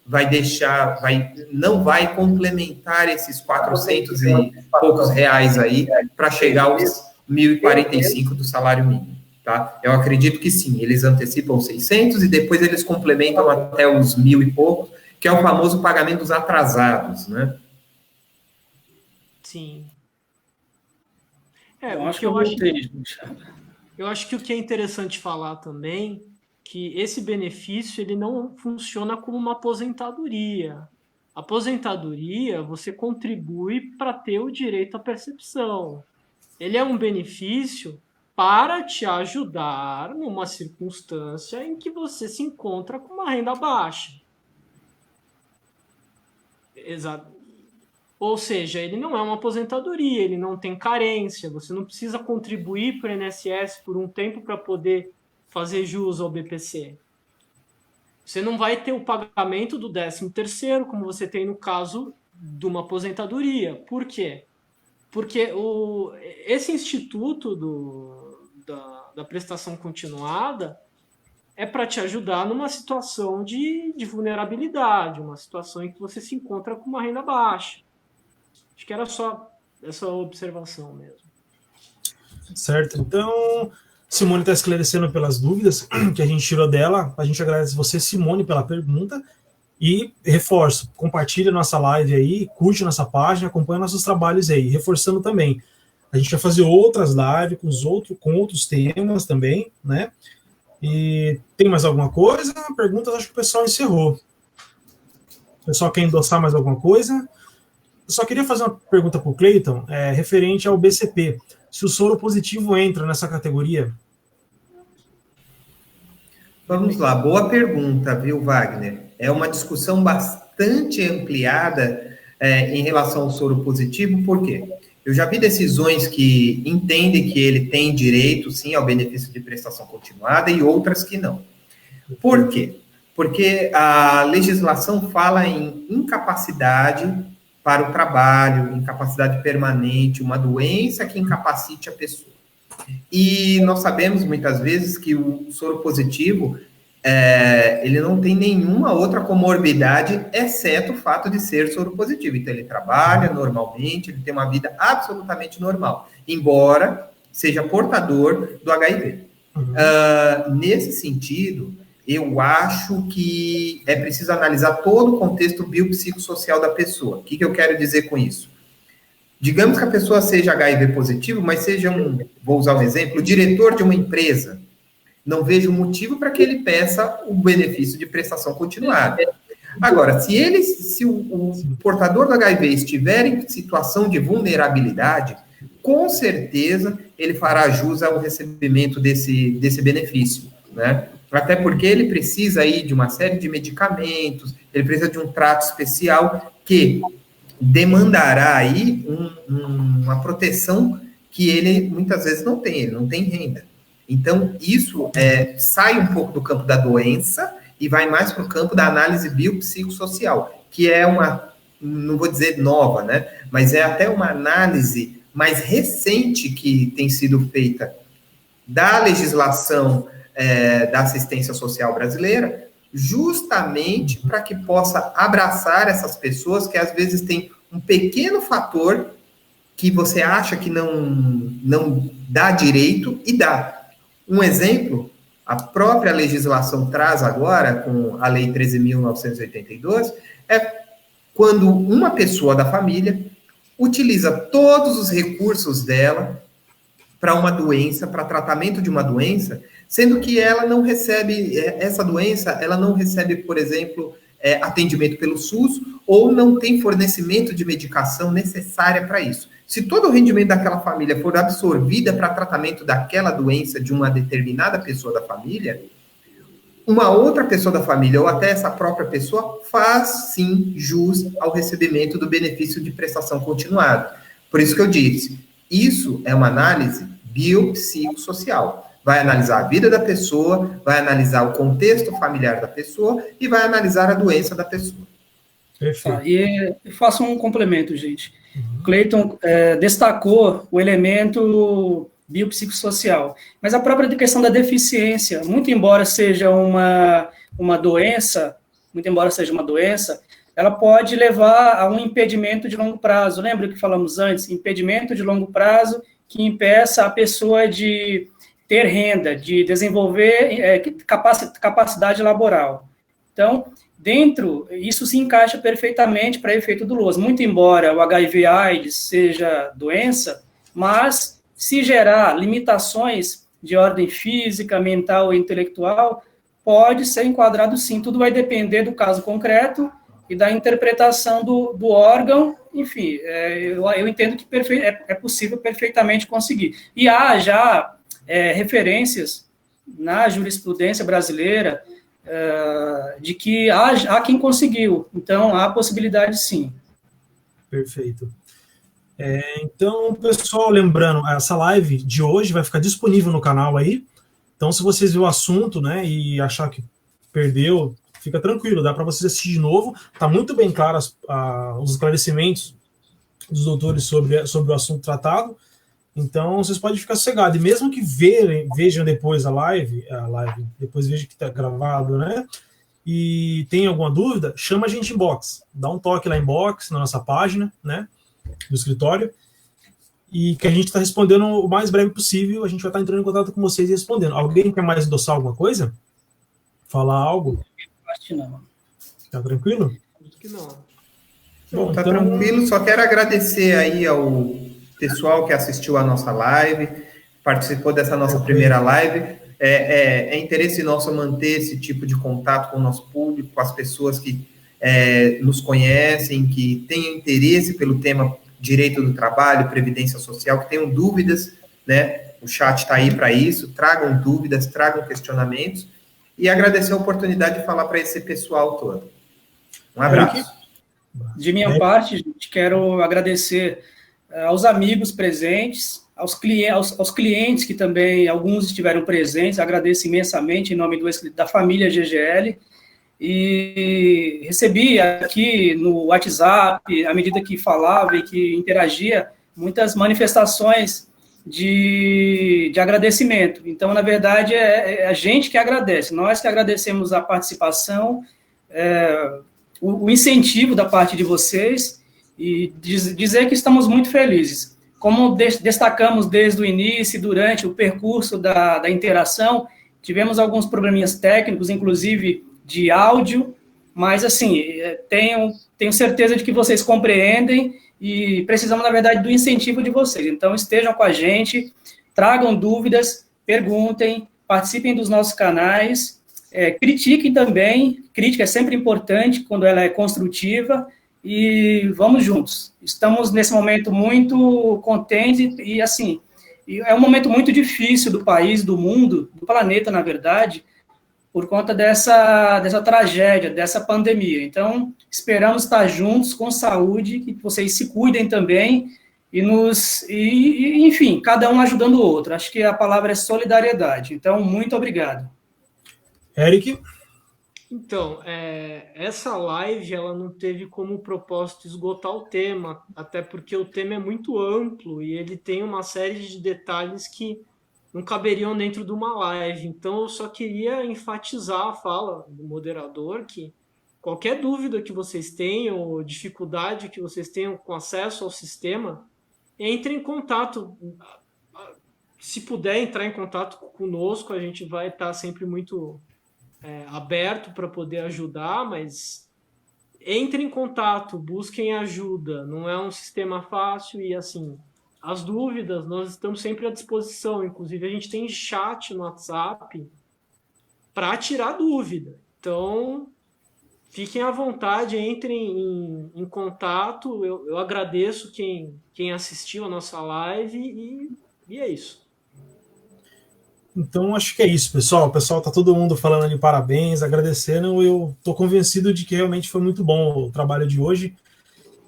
S3: não vai complementar esses 400 e poucos reais aí para chegar aos 1.045 do salário mínimo, tá? Eu acredito que sim, eles antecipam 600 e depois eles complementam até os 1.000 e poucos, que é o famoso pagamento dos atrasados, né?
S2: Sim.
S1: Eu acho
S2: que o que é interessante falar também, que esse benefício ele não funciona como uma aposentadoria. Aposentadoria, você contribui para ter o direito à percepção. Ele é um benefício para te ajudar numa circunstância em que você se encontra com uma renda baixa. Exato. Ou seja, ele não é uma aposentadoria, ele não tem carência, você não precisa contribuir para o INSS por um tempo para poder fazer jus ao BPC. Você não vai ter o pagamento do 13º, como você tem no caso de uma aposentadoria. Por quê? Porque esse instituto da prestação continuada é para te ajudar numa situação de vulnerabilidade, uma situação em que você se encontra com uma renda baixa. Acho que era só essa observação mesmo.
S4: Certo, então Simone está esclarecendo pelas dúvidas que a gente tirou dela. A gente agradece você, Simone, pela pergunta. E reforço, compartilha nossa live aí, curte nossa página, acompanha nossos trabalhos aí. Reforçando também, a gente vai fazer outras lives com outros temas também, né? E tem mais alguma coisa? Perguntas, acho que o pessoal encerrou. O pessoal quer endossar mais alguma coisa? Eu só queria fazer uma pergunta para o Cleiton, referente ao BCP. Se o soro positivo entra nessa categoria?
S3: Vamos lá, boa pergunta, viu, Wagner? É uma discussão bastante ampliada em relação ao soro positivo, por quê? Eu já vi decisões que entendem que ele tem direito, sim, ao benefício de prestação continuada e outras que não. Por quê? Porque a legislação fala em incapacidade para o trabalho, incapacidade permanente, uma doença que incapacite a pessoa. E nós sabemos, muitas vezes, que o soro positivo, ele não tem nenhuma outra comorbidade, exceto o fato de ser soro positivo. Então, ele trabalha normalmente, ele tem uma vida absolutamente normal, embora seja portador do HIV. Nesse sentido, eu acho que é preciso analisar todo o contexto biopsicossocial da pessoa. O que eu quero dizer com isso? Digamos que a pessoa seja HIV positivo, mas seja vou usar um exemplo, diretor de uma empresa. Não vejo motivo para que ele peça o benefício de prestação continuada. Agora, se o portador do HIV estiver em situação de vulnerabilidade, com certeza ele fará jus ao recebimento desse benefício, né? Até porque ele precisa aí de uma série de medicamentos, ele precisa de um trato especial que demandará aí uma proteção que ele muitas vezes não tem, ele não tem renda. Então, isso sai um pouco do campo da doença e vai mais para o campo da análise biopsicossocial, que é não vou dizer nova, né? Mas é até uma análise mais recente que tem sido feita da legislação da assistência social brasileira, justamente para que possa abraçar essas pessoas que às vezes têm um pequeno fator que você acha que não dá direito e dá. Um exemplo, a própria legislação traz agora, com a Lei 13.982, é quando uma pessoa da família utiliza todos os recursos dela para uma doença, para tratamento de uma doença, sendo que ela não recebe, essa doença, ela não recebe, por exemplo, atendimento pelo SUS, ou não tem fornecimento de medicação necessária para isso. Se todo o rendimento daquela família for absorvida para tratamento daquela doença de uma determinada pessoa da família, uma outra pessoa da família, ou até essa própria pessoa, faz sim jus ao recebimento do benefício de prestação continuada. Por isso que eu disse, isso é uma análise biopsicossocial. Vai analisar a vida da pessoa, vai analisar o contexto familiar da pessoa e vai analisar a doença da pessoa.
S1: Perfeito. E eu faço um complemento, gente. Clayton destacou o elemento biopsicossocial, mas a própria questão da deficiência, muito embora seja uma doença, ela pode levar a um impedimento de longo prazo. Lembra que falamos antes? Impedimento de longo prazo que impeça a pessoa de ter renda, de desenvolver capacidade laboral. Então, isso se encaixa perfeitamente para efeito do LOAS. Muito embora o HIV/AIDS seja doença, mas se gerar limitações de ordem física, mental e intelectual, pode ser enquadrado sim. Tudo vai depender do caso concreto e da interpretação do órgão. Enfim, eu entendo que é possível perfeitamente conseguir. E há já referências na jurisprudência brasileira de que há quem conseguiu. Então, há possibilidade sim.
S4: Perfeito. Então, pessoal, lembrando, essa live de hoje vai ficar disponível no canal aí. Então, se vocês viram o assunto, né, e achar que perdeu, fica tranquilo, dá para vocês assistir de novo. Tá muito bem claro os esclarecimentos dos doutores sobre o assunto tratado. Então, vocês podem ficar sossegados. E mesmo que vejam depois a live, depois vejam que está gravado, né? E tem alguma dúvida, chama a gente inbox. Dá um toque lá inbox, na nossa página, né? Do escritório. E que a gente está respondendo o mais breve possível. A gente vai estar entrando em contato com vocês e respondendo. Alguém quer mais endossar alguma coisa? Falar algo?
S1: Acho que não.
S4: Tá tranquilo?
S2: Acho que não.
S3: Bom, tá tranquilo. Só quero agradecer aí ao pessoal que assistiu a nossa live, participou dessa nossa primeira live. É interesse nosso manter esse tipo de contato com o nosso público, com as pessoas que nos conhecem, que têm interesse pelo tema direito do trabalho, previdência social, que tenham dúvidas, né? O chat está aí para isso. Tragam dúvidas, tragam questionamentos. E agradecer a oportunidade de falar para esse pessoal todo. Um abraço.
S1: De minha parte, gente, quero agradecer aos amigos presentes, aos clientes que também, alguns estiveram presentes, agradeço imensamente em nome da família GGL, e recebi aqui no WhatsApp, à medida que falava e que interagia, muitas manifestações de agradecimento. Então, na verdade, é a gente que agradece, nós que agradecemos a participação, o incentivo da parte de vocês, e dizer que estamos muito felizes. Como destacamos desde o início e durante o percurso da interação, tivemos alguns probleminhas técnicos, inclusive de áudio, mas, assim, tenho certeza de que vocês compreendem e precisamos, na verdade, do incentivo de vocês. Então, estejam com a gente, tragam dúvidas, perguntem, participem dos nossos canais, critiquem também, crítica é sempre importante quando ela é construtiva, e vamos juntos. Estamos, nesse momento, muito contentes e, assim, é um momento muito difícil do país, do mundo, do planeta, na verdade, por conta dessa tragédia, dessa pandemia. Então, esperamos estar juntos, com saúde, que vocês se cuidem também, enfim, cada um ajudando o outro. Acho que a palavra é solidariedade. Então, muito obrigado.
S4: Eric?
S2: Então, essa live ela não teve como propósito esgotar o tema, até porque o tema é muito amplo e ele tem uma série de detalhes que não caberiam dentro de uma live. Então, eu só queria enfatizar a fala do moderador que qualquer dúvida que vocês tenham, ou dificuldade que vocês tenham com acesso ao sistema, entre em contato. Se puder entrar em contato conosco, a gente vai estar sempre muito aberto para poder ajudar, mas entre em contato, busquem ajuda, não é um sistema fácil e, assim, as dúvidas, nós estamos sempre à disposição, inclusive a gente tem chat no WhatsApp para tirar dúvida, então fiquem à vontade, entrem em contato. Eu agradeço quem assistiu a nossa live e é isso.
S4: Então, acho que é isso, pessoal. O pessoal tá todo mundo falando ali parabéns, agradecendo. Eu tô convencido de que realmente foi muito bom o trabalho de hoje.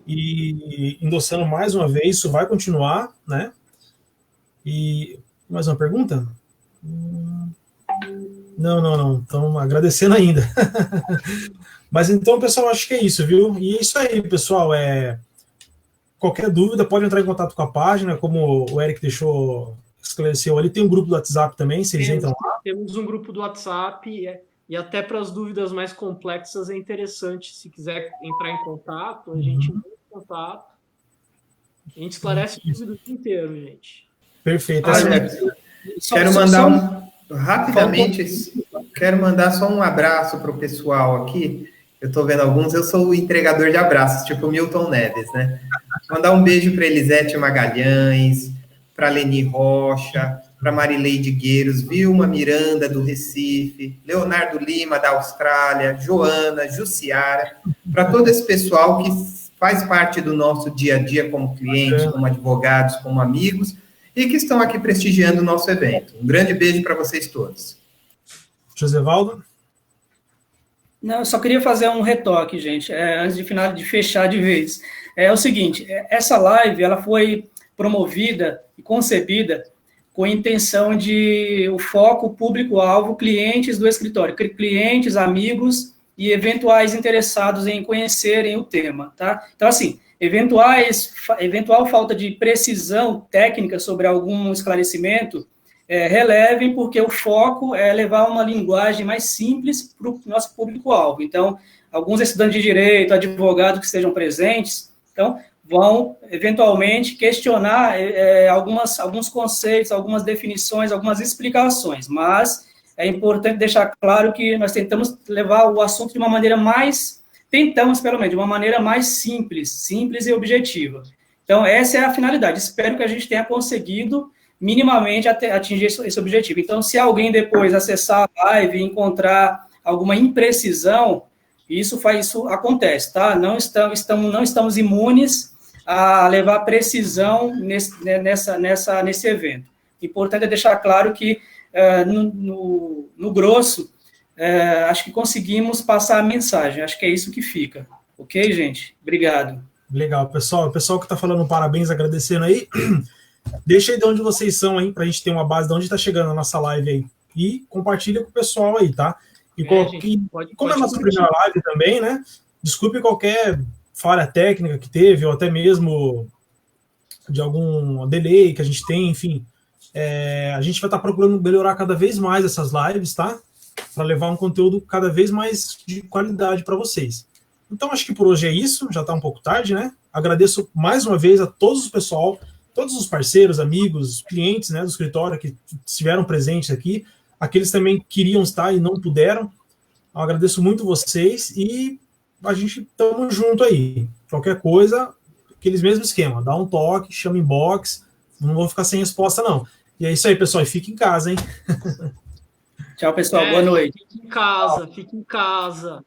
S4: E endossando mais uma vez, isso vai continuar, né? E mais uma pergunta? Não. Então, agradecendo ainda. Mas então, pessoal, acho que é isso, viu? E é isso aí, pessoal. Qualquer dúvida, pode entrar em contato com a página, como o Eric esclareceu ali. Tem um grupo do WhatsApp também, vocês entram lá.
S2: Temos um grupo do WhatsApp e até para as dúvidas mais complexas é interessante. Se quiser entrar em contato, a gente entra em contato. A gente esclarece tudo o dia inteiro, gente.
S4: Perfeito.
S3: Quero mandar rapidamente, quero mandar só um abraço para o pessoal aqui. Eu estou vendo alguns, eu sou o entregador de abraços, tipo Milton Neves, né? Mandar um beijo para Elisete Magalhães, para Leni Rocha, para Marileide Gueiros, Vilma Miranda, do Recife, Leonardo Lima, da Austrália, Joana, Jussiara, para todo esse pessoal que faz parte do nosso dia a dia como clientes, como advogados, como amigos, e que estão aqui prestigiando o nosso evento. Um grande beijo para vocês todos.
S4: Josevaldo?
S1: Não, eu só queria fazer um retoque, gente, antes de fechar de vez. É o seguinte, essa live ela foi promovida e concebida com a intenção de o foco público-alvo, clientes do escritório, clientes, amigos e eventuais interessados em conhecerem o tema, tá? Então, assim, eventual falta de precisão técnica sobre algum esclarecimento, relevem, porque o foco é levar uma linguagem mais simples para o nosso público-alvo. Então, alguns estudantes de direito, advogados que estejam presentes, então, vão, eventualmente, questionar alguns conceitos, algumas definições, algumas explicações, mas é importante deixar claro que nós tentamos levar o assunto de uma maneira pelo menos, de uma maneira mais simples e objetiva. Então, essa é a finalidade. Espero que a gente tenha conseguido minimamente atingir esse objetivo. Então, se alguém depois acessar a live e encontrar alguma imprecisão, isso acontece, tá? Não estamos imunes a levar precisão nesse evento. Importante é deixar claro que, no grosso, acho que conseguimos passar a mensagem. Acho que é isso que fica. Ok, gente? Obrigado.
S4: Legal, pessoal. O pessoal que está falando parabéns, agradecendo aí. Deixa aí de onde vocês são aí, para a gente ter uma base de onde está chegando a nossa live aí. E compartilha com o pessoal aí, tá? E como é a nossa primeira live também, né? Desculpe qualquer falha técnica que teve, ou até mesmo de algum delay que a gente tem, enfim. A gente vai estar procurando melhorar cada vez mais essas lives, tá? Para levar um conteúdo cada vez mais de qualidade para vocês. Então, acho que por hoje é isso, já está um pouco tarde, né? Agradeço mais uma vez a todos os parceiros, amigos, clientes, né, do escritório que estiveram presentes aqui, aqueles também que queriam estar e não puderam. Eu agradeço muito vocês e a gente estamos junto aí. Qualquer coisa, aqueles mesmos esquema, dá um toque, chama inbox, não vou ficar sem resposta não. E é isso aí, pessoal, e fique em casa, hein?
S1: Tchau, pessoal, boa noite.
S2: Fique em casa.